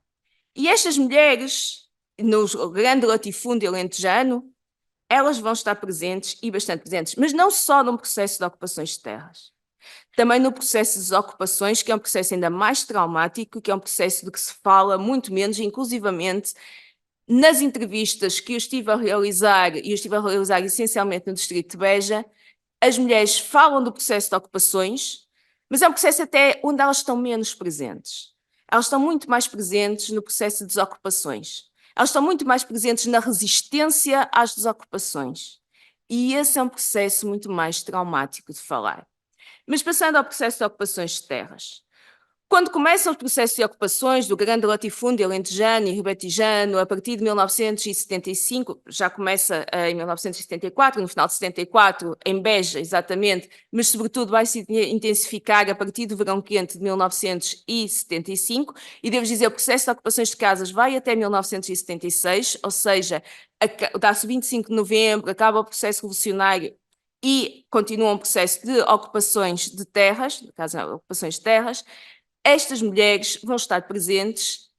E estas mulheres, no grande latifúndio alentejano, elas vão estar presentes e bastante presentes, mas não só no processo de ocupações de terras, também no processo de desocupações, que é um processo ainda mais traumático, que é um processo de que se fala muito menos, inclusivamente nas entrevistas que eu estive a realizar, e eu estive a realizar essencialmente no Distrito de Beja, as mulheres falam do processo de ocupações, mas é um processo até onde elas estão menos presentes. Elas estão muito mais presentes no processo de desocupações. Elas estão muito mais presentes na resistência às desocupações. E esse é um processo muito mais traumático de falar. Mas passando ao processo de ocupações de terras. Quando começam os processos de ocupações do grande latifúndio alentejano e ribetejano, a partir de 1975, já começa em 1974, no final de 74, em Beja, exatamente, mas sobretudo vai se intensificar a partir do verão quente de 1975, e devo dizer, o processo de ocupações de casas vai até 1976, ou seja, dá-se 25 de novembro, acaba o processo revolucionário e continua um processo de ocupações de terras, no caso, ocupações de terras. Estas mulheres vão estar presentes,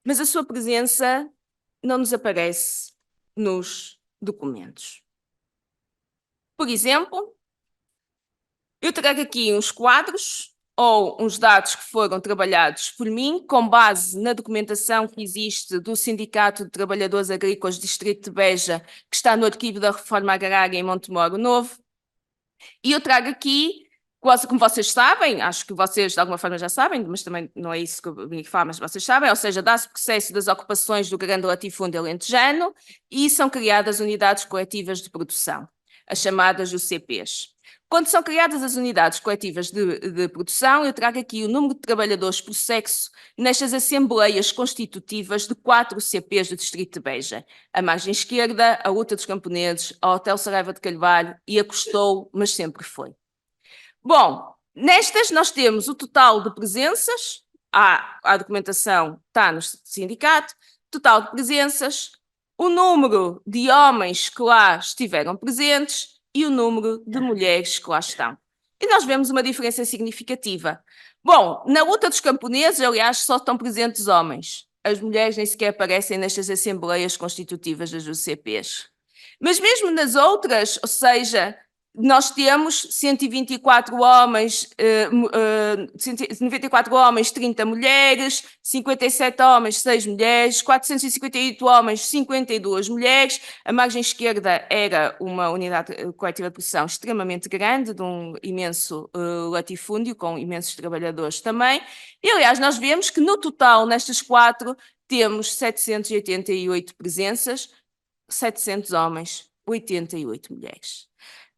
mas a sua presença não nos aparece nos documentos. Por exemplo, eu trago aqui uns quadros ou uns dados que foram trabalhados por mim, com base na documentação que existe do Sindicato de Trabalhadores Agrícolas do Distrito de Beja, que está no Arquivo da Reforma Agrária em Montemoro Novo. E eu trago aqui, como vocês sabem, acho que vocês de alguma forma já sabem, mas também não é isso que eu vim falar, mas vocês sabem, ou seja, dá-se o processo das ocupações do grande latifúndio alentejano e são criadas unidades coletivas de produção, as chamadas UCPs. Quando são criadas as unidades coletivas de produção, eu trago aqui o número de trabalhadores por sexo nestas assembleias constitutivas de 4 UCPs do Distrito de Beja. A margem esquerda, a Luta dos Camponeses, a Hotel Saraiva de Carvalho e a Custou, mas sempre foi. Bom, nestas nós temos o total de presenças, a documentação está no sindicato, total de presenças, o número de homens que lá estiveram presentes e o número de mulheres que lá estão. E nós vemos uma diferença significativa. Bom, na luta dos camponeses, aliás, só estão presentes homens. As mulheres nem sequer aparecem nestas assembleias constitutivas das UCPs. Mas mesmo nas outras, ou seja, nós temos 124 homens, 94 homens, 30 mulheres, 57 homens, 6 mulheres, 458 homens, 52 mulheres. A margem esquerda era uma unidade coletiva de produção extremamente grande, de um imenso latifúndio, com imensos trabalhadores também. E, aliás, nós vemos que no total, nestas 4, temos 788 presenças, 700 homens, 88 mulheres.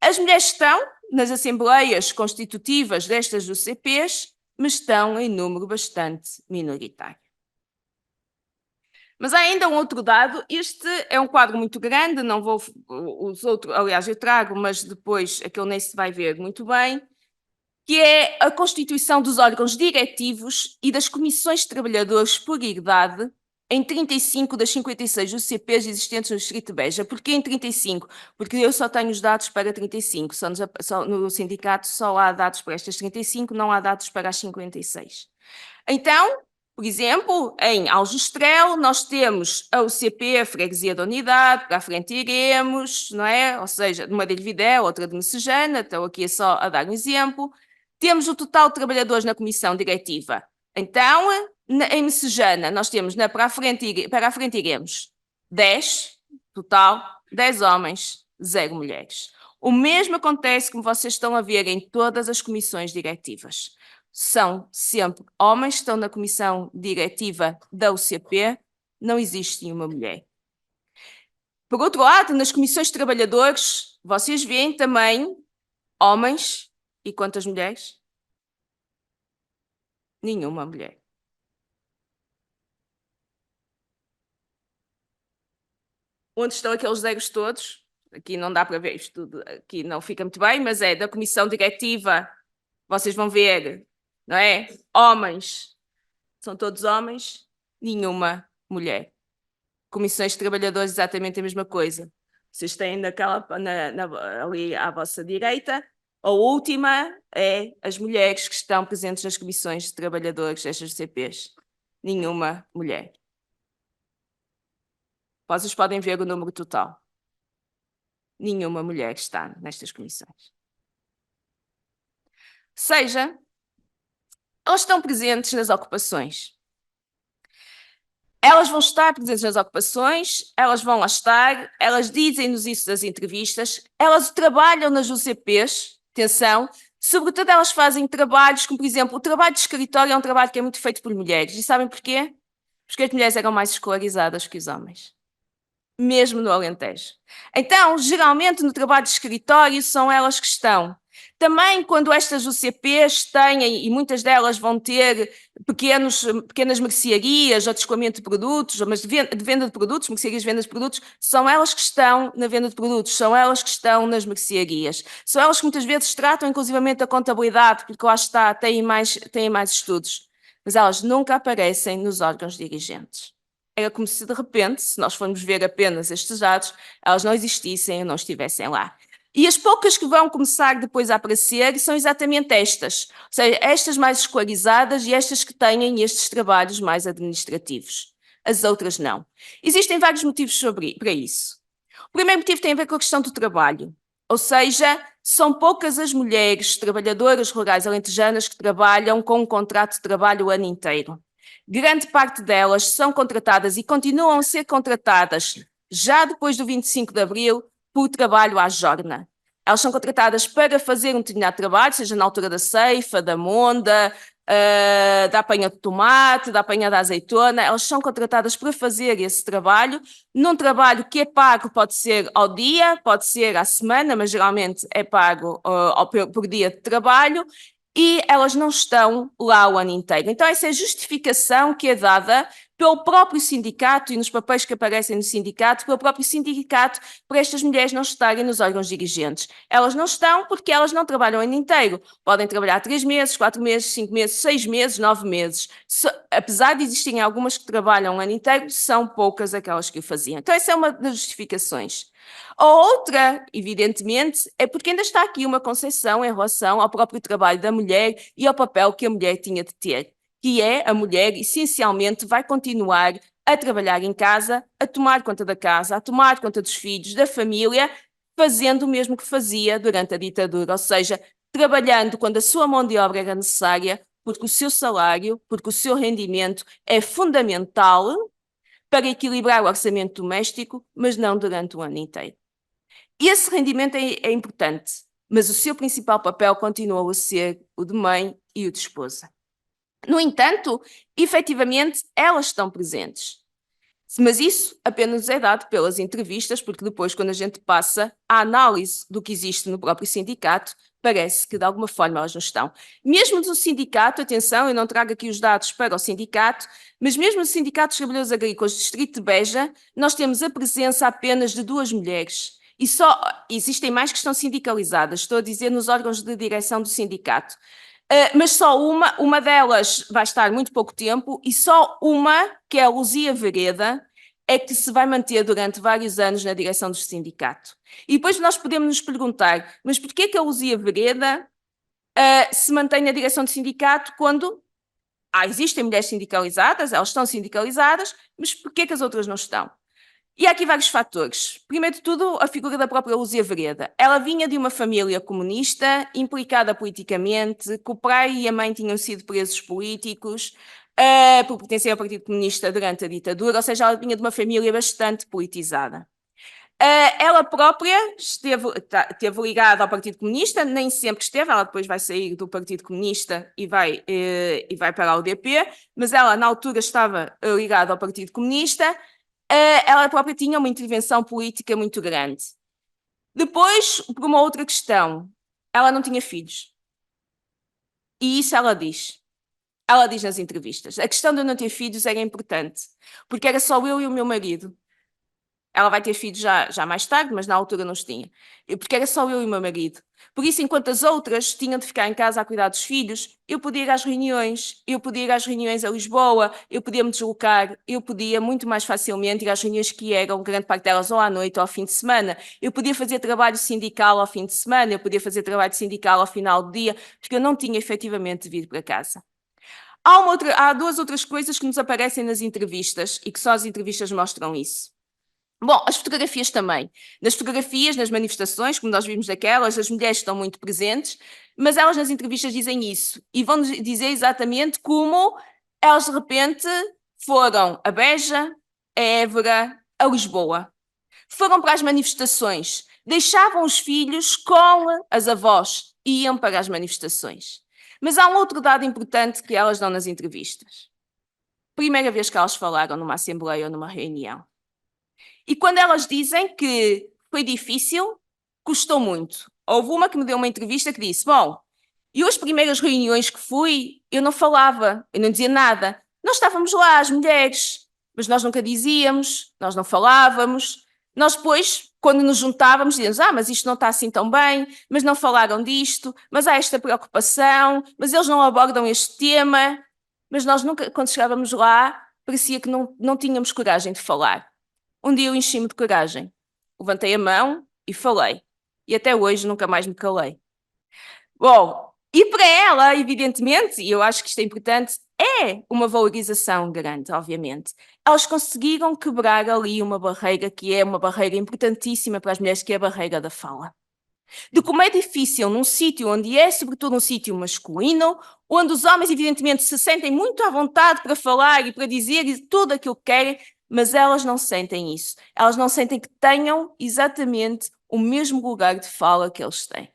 As mulheres estão nas assembleias constitutivas destas UCPs, mas estão em número bastante minoritário. Mas há ainda um outro dado, este é um quadro muito grande, não vou, os outros, aliás, eu trago, mas depois aquele nem se vai ver muito bem, que é a constituição dos órgãos diretivos e das comissões de trabalhadores por idade em 35 das 56 UCPs existentes no Distrito de Beja. Porquê em 35? Porque eu só tenho os dados para 35, no sindicato só há dados para estas 35, não há dados para as 56. Então, por exemplo, em Aljustrel, nós temos a UCP, a Freguesia da Unidade, para a frente iremos, não é? Ou seja, uma de Ilvidé, outra de Messejana, estou aqui só a dar um exemplo. Temos o total de trabalhadores na comissão diretiva. Então, em Messejana, nós temos para a frente iremos 10, total, 10 homens, 0 mulheres. O mesmo acontece, como vocês estão a ver, em todas as comissões diretivas. São sempre homens que estão na comissão diretiva da UCP, não existe nenhuma mulher. Por outro lado, nas comissões de trabalhadores, vocês veem também homens e quantas mulheres? Nenhuma mulher. Onde estão aqueles zeros todos? Aqui não dá para ver isto tudo, aqui não fica muito bem, mas é da comissão diretiva, vocês vão ver, não é? Homens, são todos homens, nenhuma mulher. Comissões de trabalhadores, exatamente a mesma coisa. Vocês têm ali à vossa direita. A última é as mulheres que estão presentes nas comissões de trabalhadores destas CPs. Nenhuma mulher. Vocês podem ver o número total. Nenhuma mulher está nestas comissões. Ou seja, elas estão presentes nas ocupações. Elas vão estar presentes nas ocupações, elas vão lá estar, elas dizem-nos isso das entrevistas, elas trabalham nas UCPs, atenção, sobretudo elas fazem trabalhos como, por exemplo, o trabalho de escritório é um trabalho que é muito feito por mulheres. E sabem porquê? Porque as mulheres eram mais escolarizadas que os homens, mesmo no Alentejo. Então, geralmente no trabalho de escritório são elas que estão. Também quando estas UCPs têm, e muitas delas vão ter pequenas mercearias ou de escoamento de produtos, mas de venda de produtos, mercearias de venda de produtos, são elas que estão na venda de produtos, são elas que estão nas mercearias. São elas que muitas vezes tratam inclusivamente a contabilidade, porque lá está, têm mais estudos. Mas elas nunca aparecem nos órgãos dirigentes. Era como se de repente, se nós formos ver apenas estes dados, elas não existissem ou não estivessem lá. E as poucas que vão começar depois a aparecer são exatamente estas, ou seja, estas mais escolarizadas e estas que têm estes trabalhos mais administrativos. As outras não. Existem vários motivos para isso. O primeiro motivo tem a ver com a questão do trabalho, ou seja, são poucas as mulheres trabalhadoras rurais alentejanas que trabalham com um contrato de trabalho o ano inteiro. Grande parte delas são contratadas e continuam a ser contratadas já depois do 25 de Abril por trabalho à jorna. Elas são contratadas para fazer um determinado trabalho, seja na altura da ceifa, da monda, da apanha de tomate, da apanha da azeitona. Elas são contratadas para fazer esse trabalho, num trabalho que é pago, pode ser ao dia, pode ser à semana, mas geralmente é pago por dia de trabalho, e elas não estão lá o ano inteiro. Então essa é a justificação que é dada pelo próprio sindicato e nos papéis que aparecem no sindicato, pelo próprio sindicato, para estas mulheres não estarem nos órgãos dirigentes. Elas não estão porque elas não trabalham o ano inteiro. Podem trabalhar 3 meses, 4 meses, 5 meses, 6 meses, 9 meses. Apesar de existirem algumas que trabalham o ano inteiro, são poucas aquelas que o faziam. Então essa é uma das justificações. A outra, evidentemente, é porque ainda está aqui uma concepção em relação ao próprio trabalho da mulher e ao papel que a mulher tinha de ter, que é a mulher, essencialmente, vai continuar a trabalhar em casa, a tomar conta da casa, a tomar conta dos filhos, da família, fazendo o mesmo que fazia durante a ditadura, ou seja, trabalhando quando a sua mão de obra era necessária, porque o seu salário, porque o seu rendimento é fundamental para equilibrar o orçamento doméstico, mas não durante o ano inteiro. Esse rendimento é importante, mas o seu principal papel continua a ser o de mãe e o de esposa. No entanto, efetivamente, elas estão presentes. Mas isso apenas é dado pelas entrevistas, porque depois, quando a gente passa à análise do que existe no próprio sindicato, parece que de alguma forma elas não estão. Mesmo no sindicato, atenção, eu não trago aqui os dados para o sindicato, mas mesmo no Sindicato dos Trabalhadores Agrícolas do Distrito de Beja, nós temos a presença apenas de 2 mulheres. E só existem mais que estão sindicalizadas, estou a dizer nos órgãos de direção do sindicato. Mas só uma delas vai estar muito pouco tempo e só uma, que é a Luzia Vereda, é que se vai manter durante vários anos na direção do sindicato. E depois nós podemos nos perguntar, mas porquê que a Luzia Vereda se mantém na direção do sindicato quando existem mulheres sindicalizadas, elas estão sindicalizadas, mas porquê que as outras não estão? E há aqui vários fatores. Primeiro de tudo, a figura da própria Luzia Vereda. Ela vinha de uma família comunista, implicada politicamente, que o pai e a mãe tinham sido presos políticos, por pertencer ao Partido Comunista durante a ditadura, ou seja, ela vinha de uma família bastante politizada. Ela própria esteve ligada ao Partido Comunista, nem sempre esteve, ela depois vai sair do Partido Comunista e vai para a UDP, mas ela na altura estava ligada ao Partido Comunista. Ela própria tinha uma intervenção política muito grande. Depois, por uma outra questão, ela não tinha filhos. E isso ela diz. Ela diz nas entrevistas. A questão de eu não ter filhos era importante, porque era só eu e o meu marido. Ela vai ter filhos já mais tarde, mas na altura não os tinha. Porque era só eu e o meu marido. Por isso, enquanto as outras tinham de ficar em casa a cuidar dos filhos, eu podia ir às reuniões, eu podia ir às reuniões a Lisboa, eu podia me deslocar, eu podia muito mais facilmente ir às reuniões que eram, grande parte delas, ou à noite ou ao fim de semana. Eu podia fazer trabalho sindical ao fim de semana, eu podia fazer trabalho sindical ao final do dia, porque eu não tinha efetivamente de vir para casa. Há duas outras coisas que nos aparecem nas entrevistas e que só as entrevistas mostram isso. Bom, as fotografias também. Nas fotografias, nas manifestações, como nós vimos daquelas, as mulheres estão muito presentes, mas elas nas entrevistas dizem isso e vão dizer exatamente como elas de repente foram a Beja, a Évora, a Lisboa. Foram para as manifestações, deixavam os filhos com as avós e iam para as manifestações. Mas há um outro dado importante que elas dão nas entrevistas. Primeira vez que elas falaram numa assembleia ou numa reunião. E quando elas dizem que foi difícil, custou muito. Houve uma que me deu uma entrevista que disse, bom, e as primeiras reuniões que fui, eu não falava, eu não dizia nada. Nós estávamos lá, as mulheres, mas nós nunca dizíamos, nós não falávamos. Nós depois, quando nos juntávamos, dizíamos, mas isto não está assim tão bem, mas não falaram disto, mas há esta preocupação, mas eles não abordam este tema. Mas nós nunca, quando chegávamos lá, parecia que não tínhamos coragem de falar. Um dia eu enchi-me de coragem, levantei a mão e falei. E até hoje nunca mais me calei. Bom, e para ela, evidentemente, e eu acho que isto é importante, é uma valorização grande, obviamente. Elas conseguiram quebrar ali uma barreira que é uma barreira importantíssima para as mulheres, que é a barreira da fala. De como é difícil num sítio onde é, sobretudo, um sítio masculino, onde os homens, evidentemente, se sentem muito à vontade para falar e para dizer tudo aquilo que querem, mas elas não sentem isso. Elas não sentem que tenham exatamente o mesmo lugar de fala que eles têm.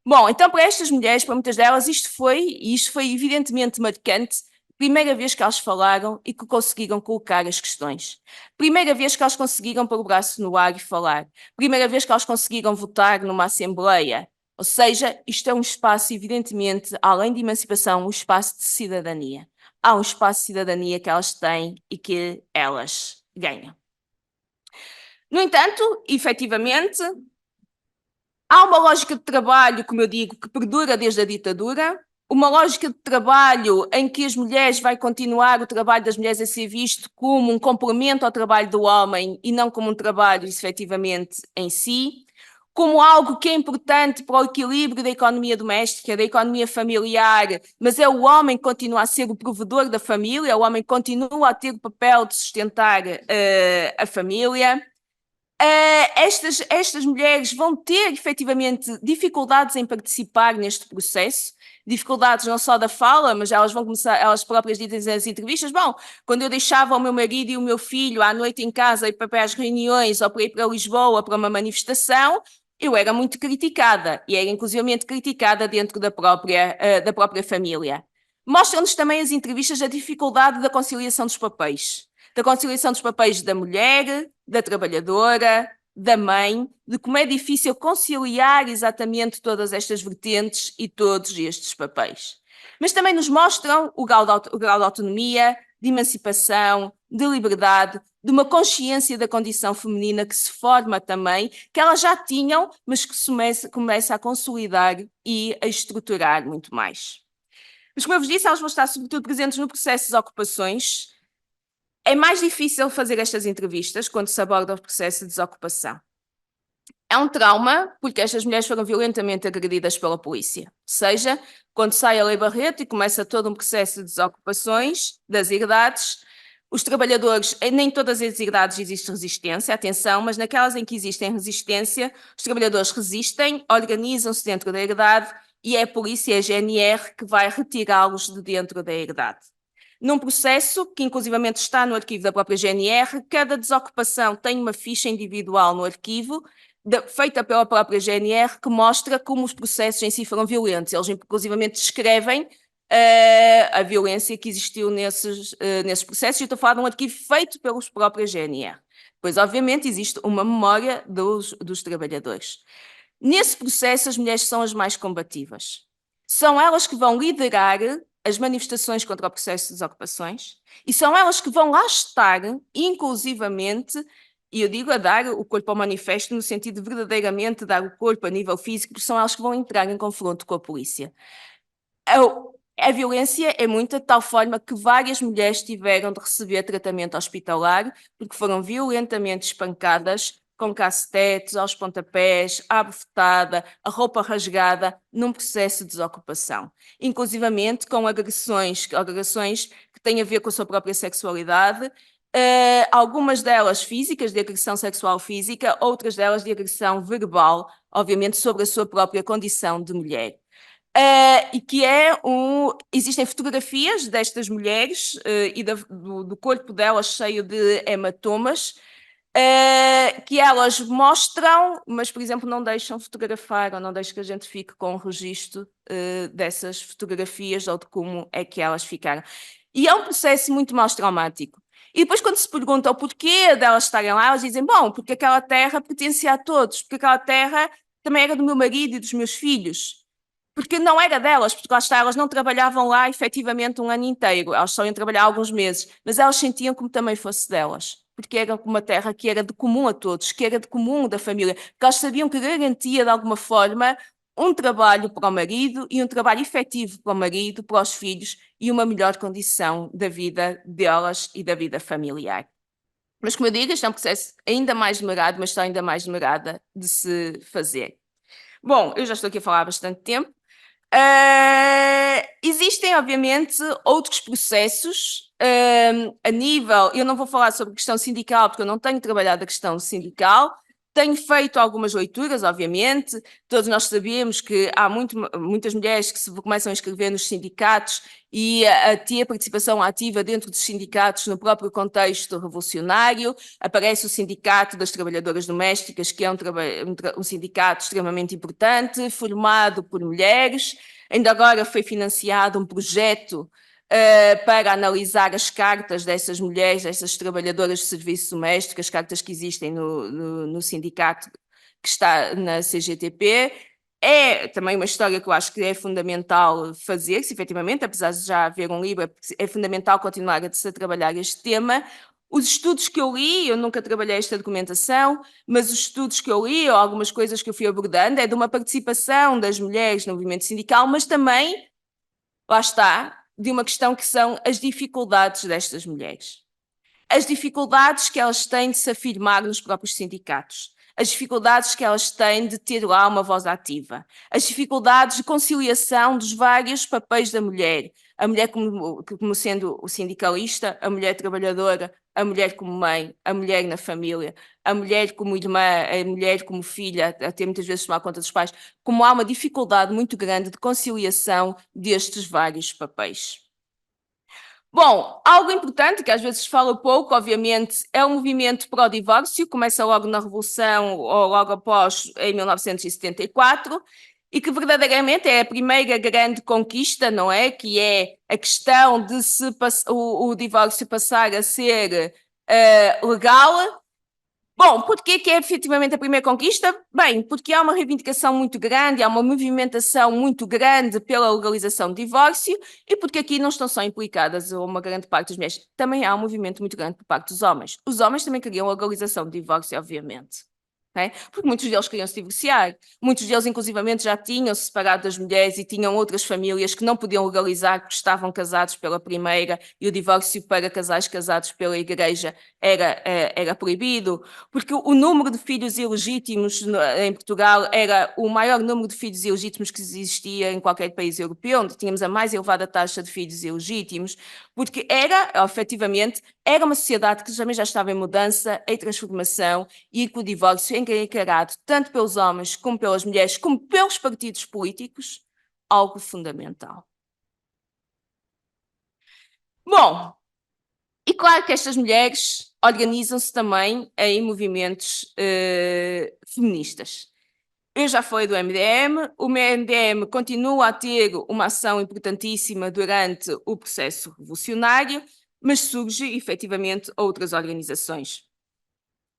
Bom, então para estas mulheres, para muitas delas, isto foi evidentemente marcante, primeira vez que elas falaram e que conseguiram colocar as questões. Primeira vez que elas conseguiram pôr o braço no ar e falar. Primeira vez que elas conseguiram votar numa assembleia. Ou seja, isto é um espaço, evidentemente, além de emancipação, um espaço de cidadania. Há um espaço de cidadania que elas têm e que elas ganham. No entanto, efetivamente, há uma lógica de trabalho, como eu digo, que perdura desde a ditadura, uma lógica de trabalho em que as mulheres vai continuar o trabalho das mulheres a ser visto como um complemento ao trabalho do homem e não como um trabalho efetivamente em si, como algo que é importante para o equilíbrio da economia doméstica, da economia familiar, mas é o homem que continua a ser o provedor da família, é o homem que continua a ter o papel de sustentar a família. Estas mulheres vão ter efetivamente dificuldades em participar neste processo, dificuldades não só da fala, mas elas vão começar, elas próprias dizem nas entrevistas, bom, quando eu deixava o meu marido e o meu filho à noite em casa ir para as reuniões ou para ir para Lisboa para uma manifestação, eu era muito criticada, e era inclusivamente criticada dentro da própria família. Mostram-nos também as entrevistas a dificuldade da conciliação dos papéis. Da conciliação dos papéis da mulher, da trabalhadora, da mãe, de como é difícil conciliar exatamente todas estas vertentes e todos estes papéis. Mas também nos mostram o grau de autonomia, de emancipação, de liberdade, de uma consciência da condição feminina que se forma também, que elas já tinham, mas que começa a consolidar e a estruturar muito mais. Mas, como eu vos disse, elas vão estar sobretudo presentes no processo das ocupações. É mais difícil fazer estas entrevistas quando se aborda o processo de desocupação. É um trauma, porque estas mulheres foram violentamente agredidas pela polícia. Ou seja, quando sai a Lei Barreto e começa todo um processo de desocupações das herdades, os trabalhadores, nem todas as herdades existe resistência, atenção, mas naquelas em que existem resistência, os trabalhadores resistem, organizam-se dentro da herdade e é a polícia, a GNR, que vai retirá-los de dentro da herdade. Num processo que inclusivamente está no arquivo da própria GNR, cada desocupação tem uma ficha individual no arquivo, feita pela própria GNR, que mostra como os processos em si foram violentos. Eles inclusivamente descrevem a violência que existiu nesses processos, e estou a falar de um arquivo feito pelos próprios GNR. Pois, obviamente, existe uma memória dos trabalhadores. Nesse processo, as mulheres são as mais combativas. São elas que vão liderar as manifestações contra o processo de desocupações, e são elas que vão lá estar, inclusivamente, e eu digo a dar o corpo ao manifesto no sentido de verdadeiramente dar o corpo a nível físico, porque são elas que vão entrar em confronto com a polícia. A violência é muita, de tal forma que várias mulheres tiveram de receber tratamento hospitalar porque foram violentamente espancadas com cacetetes, aos pontapés, à bofetada, a roupa rasgada, num processo de desocupação. Inclusivamente com agressões que têm a ver com a sua própria sexualidade, algumas delas físicas, de agressão sexual física, outras delas de agressão verbal, obviamente sobre a sua própria condição de mulher. E que existem fotografias destas mulheres e do corpo delas cheio de hematomas, que elas mostram, mas, por exemplo, não deixam fotografar ou não deixam que a gente fique com o registro dessas fotografias ou de como é que elas ficaram. E é um processo muito mais traumático. E depois, quando se pergunta o porquê delas estarem lá, elas dizem, bom, porque aquela terra pertencia a todos, porque aquela terra também era do meu marido e dos meus filhos. Porque não era delas, porque lá está, elas não trabalhavam lá efetivamente um ano inteiro, elas só iam trabalhar alguns meses, mas elas sentiam como também fosse delas, porque era uma terra que era de comum a todos, que era de comum da família, porque elas sabiam que garantia de alguma forma um trabalho para o marido e um trabalho efetivo para o marido, para os filhos e uma melhor condição da vida delas e da vida familiar. Mas, como eu digo, este é um processo ainda mais demorado, uma história ainda mais demorada de se fazer. Bom, eu já estou aqui a falar há bastante tempo. Existem, obviamente, outros processos a nível. Eu não vou falar sobre a questão sindical, porque eu não tenho trabalhado a questão sindical. Tenho feito algumas leituras, obviamente. Todos nós sabemos que há muitas mulheres que se começam a inscrever nos sindicatos e a ter participação ativa dentro dos sindicatos no próprio contexto revolucionário. Aparece o Sindicato das Trabalhadoras Domésticas, que é um sindicato extremamente importante, formado por mulheres. Ainda agora foi financiado um projeto para analisar as cartas dessas mulheres, dessas trabalhadoras de serviços domésticos, as cartas que existem no sindicato que está na CGTP. É também uma história que eu acho que é fundamental fazer-se, efetivamente, apesar de já haver um livro, é fundamental continuar a trabalhar este tema. Os estudos que eu li, eu nunca trabalhei esta documentação, mas os estudos que eu li, ou algumas coisas que eu fui abordando, é de uma participação das mulheres no movimento sindical, mas também, lá está, de uma questão que são as dificuldades destas mulheres. As dificuldades que elas têm de se afirmar nos próprios sindicatos, as dificuldades que elas têm de ter lá uma voz ativa, as dificuldades de conciliação dos vários papéis da mulher, a mulher como sendo o sindicalista, a mulher trabalhadora, a mulher como mãe, a mulher na família, a mulher como irmã, a mulher como filha, a ter muitas vezes de tomar conta dos pais, como há uma dificuldade muito grande de conciliação destes vários papéis. Bom, algo importante, que às vezes fala pouco, obviamente, é o movimento pró-divórcio, começa logo na Revolução ou logo após, em 1974, e que verdadeiramente é a primeira grande conquista, não é? Que é a questão de o divórcio passar a ser legal. Bom, porquê que é efetivamente a primeira conquista? Bem, porque há uma reivindicação muito grande, há uma movimentação muito grande pela legalização do divórcio e porque aqui não estão só implicadas uma grande parte das mulheres, também há um movimento muito grande por parte dos homens. Os homens também queriam a legalização do divórcio, obviamente. É? Porque muitos deles queriam se divorciar, muitos deles inclusivamente já tinham se separado das mulheres e tinham outras famílias que não podiam legalizar porque estavam casados pela primeira e o divórcio para casais casados pela igreja era proibido, porque o número de filhos ilegítimos em Portugal era o maior número de filhos ilegítimos que existia em qualquer país europeu, onde tínhamos a mais elevada taxa de filhos ilegítimos, porque efetivamente, era uma sociedade que também já estava em mudança, em transformação, e que o divórcio é encarado tanto pelos homens, como pelas mulheres, como pelos partidos políticos, algo fundamental. Bom, e claro que estas mulheres organizam-se também em movimentos feministas. Eu já falei do MDM, o MDM continua a ter uma ação importantíssima durante o processo revolucionário, mas surgem efetivamente outras organizações.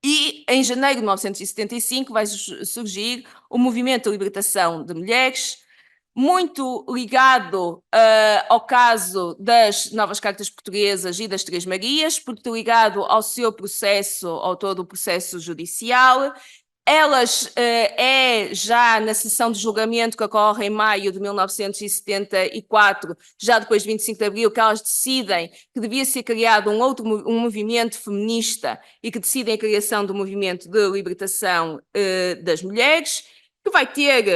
E em janeiro de 1975 vai surgir o Movimento de Libertação de Mulheres, muito ligado ao caso das novas cartas portuguesas e das Três Marias, porque ligado ao seu processo, ao todo o processo judicial. Elas é já na sessão de julgamento que ocorre em maio de 1974, já depois de 25 de abril, que elas decidem que devia ser criado um movimento feminista e que decidem a criação do movimento de libertação das mulheres, que vai ter,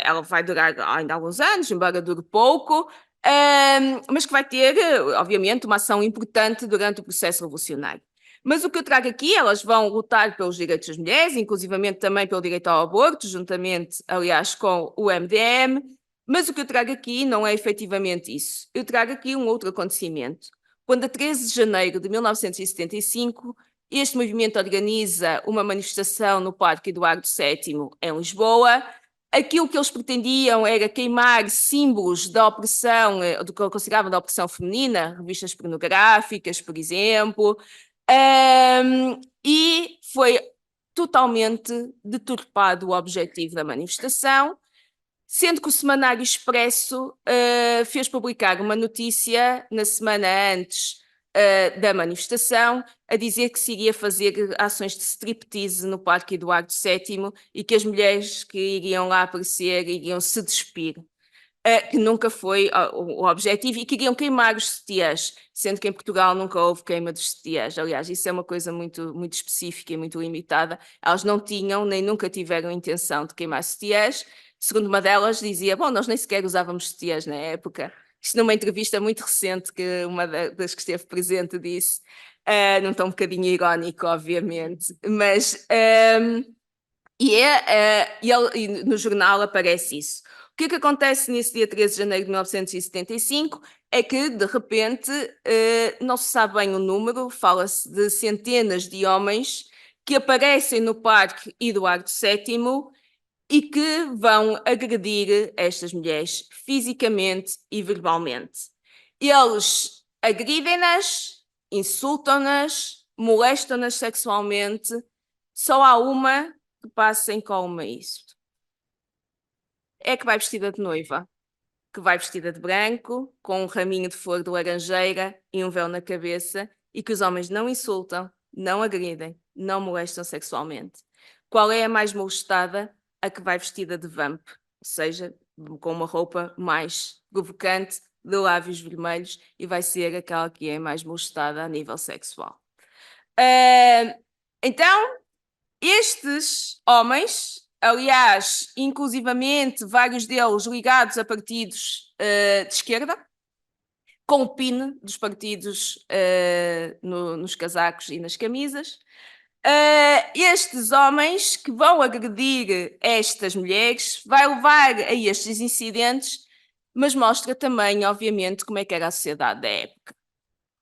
ela vai durar ainda alguns anos, embora dure pouco, mas que vai ter, obviamente, uma ação importante durante o processo revolucionário. Mas o que eu trago aqui, elas vão lutar pelos direitos das mulheres, inclusivamente também pelo direito ao aborto, juntamente, aliás, com o MDM, mas o que eu trago aqui não é efetivamente isso. Eu trago aqui um outro acontecimento. Quando a 13 de janeiro de 1975, este movimento organiza uma manifestação no Parque Eduardo VII, em Lisboa. Aquilo que eles pretendiam era queimar símbolos da opressão, do que eu considerava da opressão feminina, revistas pornográficas, por exemplo, e foi totalmente deturpado o objetivo da manifestação, sendo que o Semanário Expresso fez publicar uma notícia na semana antes da manifestação, a dizer que se iria fazer ações de striptease no Parque Eduardo VII e que as mulheres que iriam lá aparecer iriam se despir. Que nunca foi o objetivo, e queriam queimar os sutiãs, sendo que em Portugal nunca houve queima dos sutiãs. Aliás, isso é uma coisa muito, muito específica e muito limitada. Elas não tinham, nem nunca tiveram intenção de queimar sutiãs. Segundo uma delas, dizia, bom, nós nem sequer usávamos sutiãs na época. Isto numa entrevista muito recente que uma das que esteve presente disse, num tom um bocadinho irónico, obviamente, mas... E no jornal aparece isso. O que acontece nesse dia 13 de janeiro de 1975 é que, de repente, não se sabe bem o número, fala-se de centenas de homens que aparecem no Parque Eduardo VII e que vão agredir estas mulheres fisicamente e verbalmente. Eles agridem-nas, insultam-nas, molestam-nas sexualmente. Só há uma que passa incólume a isto. É que vai vestida de noiva, que vai vestida de branco, com um raminho de flor de laranjeira e um véu na cabeça, e que os homens não insultam, não agridem, não molestam sexualmente. Qual é a mais molestada? A que vai vestida de vamp, ou seja, com uma roupa mais provocante, de lábios vermelhos, e vai ser aquela que é mais molestada a nível sexual. Então, estes homens, aliás, inclusivamente vários deles ligados a partidos de esquerda, com o PIN dos partidos nos casacos e nas camisas, estes homens que vão agredir estas mulheres vai levar a estes incidentes, mas mostra também, obviamente, como é que era a sociedade da época.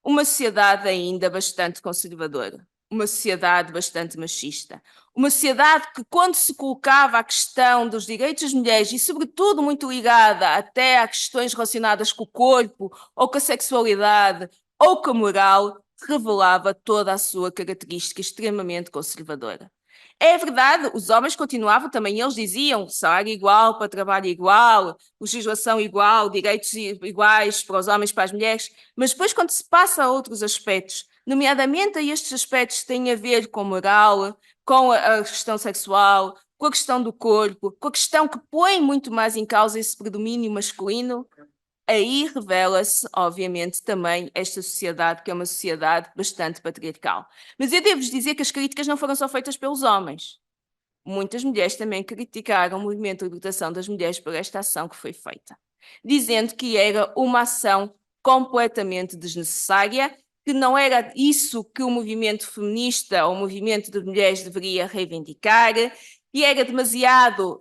Uma sociedade ainda bastante conservadora, uma sociedade bastante machista, uma sociedade que, quando se colocava a questão dos direitos das mulheres, e sobretudo muito ligada até a questões relacionadas com o corpo, ou com a sexualidade, ou com a moral, revelava toda a sua característica extremamente conservadora. É verdade, os homens continuavam também, eles diziam salário igual para trabalho igual, legislação igual, direitos iguais para os homens e para as mulheres, mas depois quando se passa a outros aspectos, nomeadamente a estes aspectos que têm a ver com moral, com a questão sexual, com a questão do corpo, com a questão que põe muito mais em causa esse predomínio masculino, aí revela-se, obviamente, também esta sociedade, que é uma sociedade bastante patriarcal. Mas eu devo-vos dizer que as críticas não foram só feitas pelos homens. Muitas mulheres também criticaram o movimento de libertação das mulheres por esta ação que foi feita, dizendo que era uma ação completamente desnecessária, que não era isso que o movimento feminista ou o movimento de mulheres deveria reivindicar, que era demasiado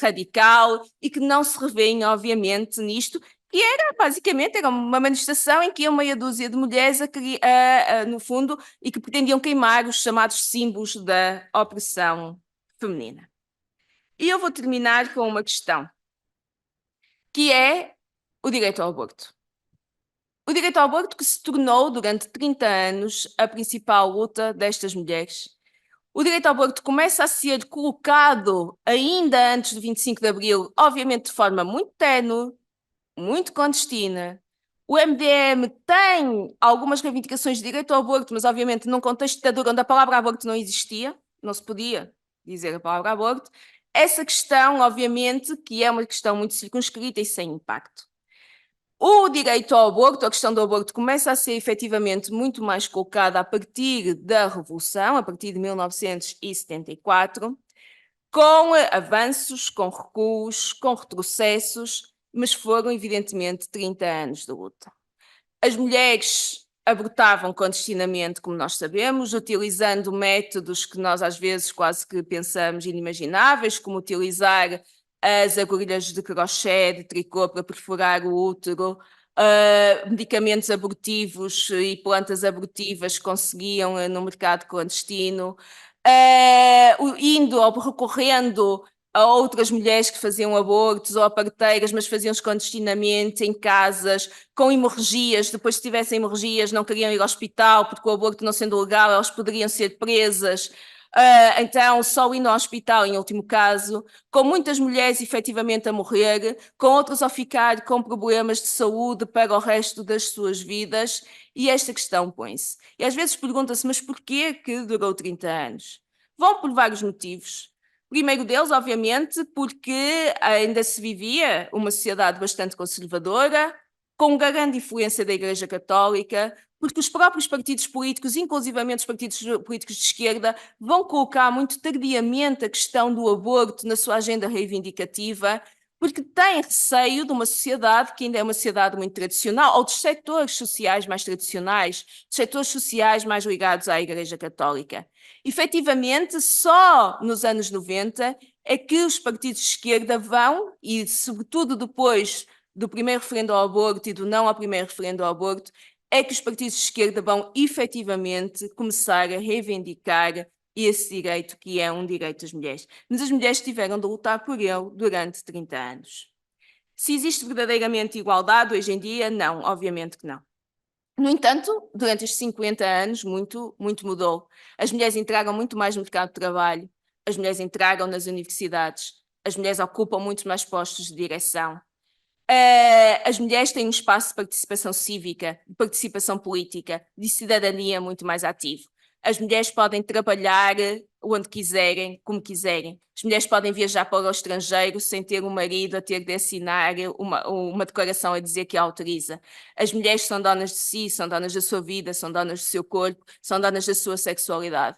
radical e que não se revêem, obviamente, nisto, que era, basicamente, era uma manifestação em que ia meia dúzia de mulheres, no fundo, e que pretendiam queimar os chamados símbolos da opressão feminina. E eu vou terminar com uma questão, que é o direito ao aborto. O direito ao aborto que se tornou, durante 30 anos, a principal luta destas mulheres. O direito ao aborto começa a ser colocado ainda antes do 25 de Abril, obviamente de forma muito ténue, muito clandestina. O MDM tem algumas reivindicações de direito ao aborto, mas obviamente num contexto de ditadura onde a palavra aborto não existia, não se podia dizer a palavra aborto. Essa questão, obviamente, que é uma questão muito circunscrita e sem impacto. O direito ao aborto, a questão do aborto, começa a ser efetivamente muito mais colocada a partir da Revolução, a partir de 1974, com avanços, com recuos, com retrocessos, mas foram evidentemente 30 anos de luta. As mulheres abortavam clandestinamente, como nós sabemos, utilizando métodos que nós às vezes quase que pensamos inimagináveis, como utilizar as agulhas de crochê, de tricô para perfurar o útero, medicamentos abortivos e plantas abortivas conseguiam no mercado clandestino, indo ou recorrendo a outras mulheres que faziam abortos ou a parteiras, mas faziam-os clandestinamente em casas, com hemorragias. Depois, se tivessem hemorragias, não queriam ir ao hospital, porque o aborto não sendo legal, elas poderiam ser presas. Então, só indo ao hospital, em último caso, com muitas mulheres efetivamente a morrer, com outras a ficar com problemas de saúde para o resto das suas vidas, e esta questão põe-se. E às vezes pergunta-se, mas porquê que durou 30 anos? Vão por vários motivos. O primeiro deles, obviamente, porque ainda se vivia uma sociedade bastante conservadora, com grande influência da Igreja Católica, porque os próprios partidos políticos, inclusivamente os partidos políticos de esquerda, vão colocar muito tardiamente a questão do aborto na sua agenda reivindicativa, porque têm receio de uma sociedade que ainda é uma sociedade muito tradicional, ou dos setores sociais mais tradicionais, dos setores sociais mais ligados à Igreja Católica. Efetivamente, só nos anos 90 é que os partidos de esquerda vão, e sobretudo depois do primeiro referendo ao aborto e do não ao primeiro referendo ao aborto, é que os partidos de esquerda vão efetivamente começar a reivindicar esse direito que é um direito das mulheres. Mas as mulheres tiveram de lutar por ele durante 30 anos. Se existe verdadeiramente igualdade hoje em dia, não, obviamente que não. No entanto, durante estes 50 anos, muito mudou. As mulheres entraram muito mais no mercado de trabalho, as mulheres entraram nas universidades, as mulheres ocupam muito mais postos de direção. As mulheres têm um espaço de participação cívica, de participação política, de cidadania muito mais ativo. As mulheres podem trabalhar onde quiserem, como quiserem. As mulheres podem viajar para o estrangeiro sem ter um marido a ter de assinar uma declaração a dizer que a autoriza. As mulheres são donas de si, são donas da sua vida, são donas do seu corpo, são donas da sua sexualidade.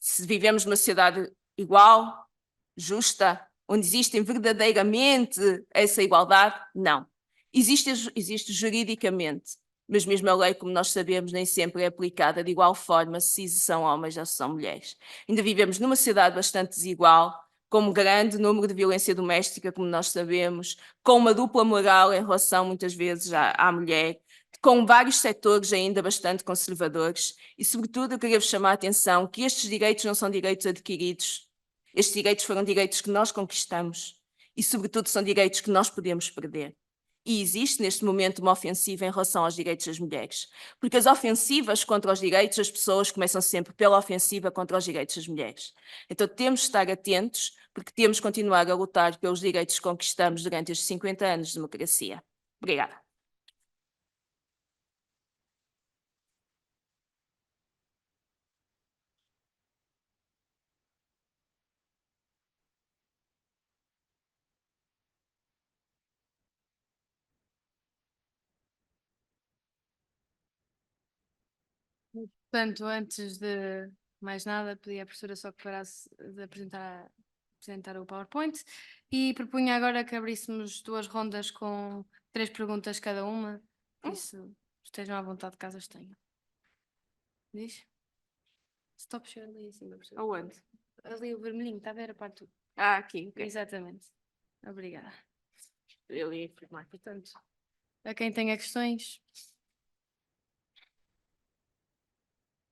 Se vivemos numa sociedade igual, justa, onde existem verdadeiramente essa igualdade, não. Existe juridicamente, mas mesmo a lei, como nós sabemos, nem sempre é aplicada de igual forma se são homens ou se são mulheres. Ainda vivemos numa sociedade bastante desigual, com um grande número de violência doméstica, como nós sabemos, com uma dupla moral em relação, muitas vezes, à mulher, com vários setores ainda bastante conservadores e, sobretudo, eu queria vos chamar a atenção que estes direitos não são direitos adquiridos. Estes direitos foram direitos que nós conquistamos e, sobretudo, são direitos que nós podemos perder. E existe, neste momento, uma ofensiva em relação aos direitos das mulheres. Porque as ofensivas contra os direitos das pessoas começam sempre pela ofensiva contra os direitos das mulheres. Então temos de estar atentos, porque temos de continuar a lutar pelos direitos que conquistamos durante estes 50 anos de democracia. Obrigada. Portanto, antes de mais nada, pedi à professora só que parasse de apresentar o PowerPoint e propunha agora que abríssemos 2 rondas com 3 perguntas cada uma. Por isso, estejam à vontade caso as tenham. Diz? Stop share ali em cima, professora. Aonde? Ali o vermelhinho, está a ver a parte? Aqui. Okay. Exatamente. Obrigada. Eu ia informar. Portanto, a quem tenha questões.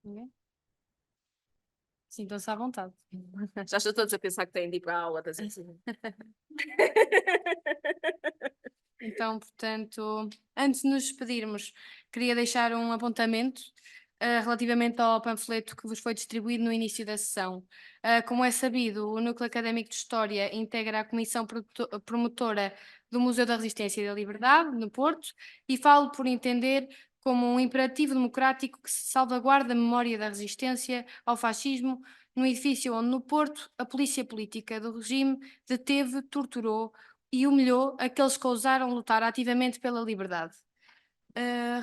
Ninguém? Sintam-se à vontade. Já estão todos a pensar que têm de ir para a aula das Então, portanto, antes de nos despedirmos, queria deixar um apontamento. relativamente ao panfleto que vos foi distribuído no início da sessão. Como é sabido, o Núcleo Académico de História integra a Comissão Promotora do Museu da Resistência e da Liberdade, no Porto, e falo por entender como um imperativo democrático que se salvaguarda a memória da resistência ao fascismo no edifício onde, no Porto, a polícia política do regime deteve, torturou e humilhou aqueles que ousaram lutar ativamente pela liberdade.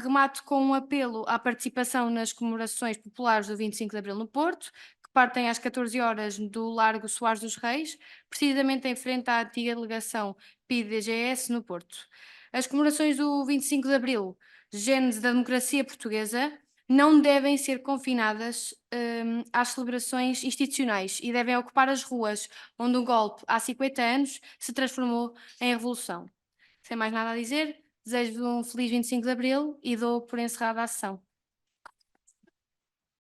Remato com um apelo à participação nas comemorações populares do 25 de Abril no Porto, que partem às 14 horas do Largo Soares dos Reis, precisamente em frente à antiga delegação PIDE-DGS no Porto. As comemorações do 25 de Abril, gênese da democracia portuguesa, não devem ser confinadas às celebrações institucionais e devem ocupar as ruas onde o golpe, há 50 anos, se transformou em revolução. Sem mais nada a dizer, desejo-vos um feliz 25 de Abril e dou por encerrada a sessão.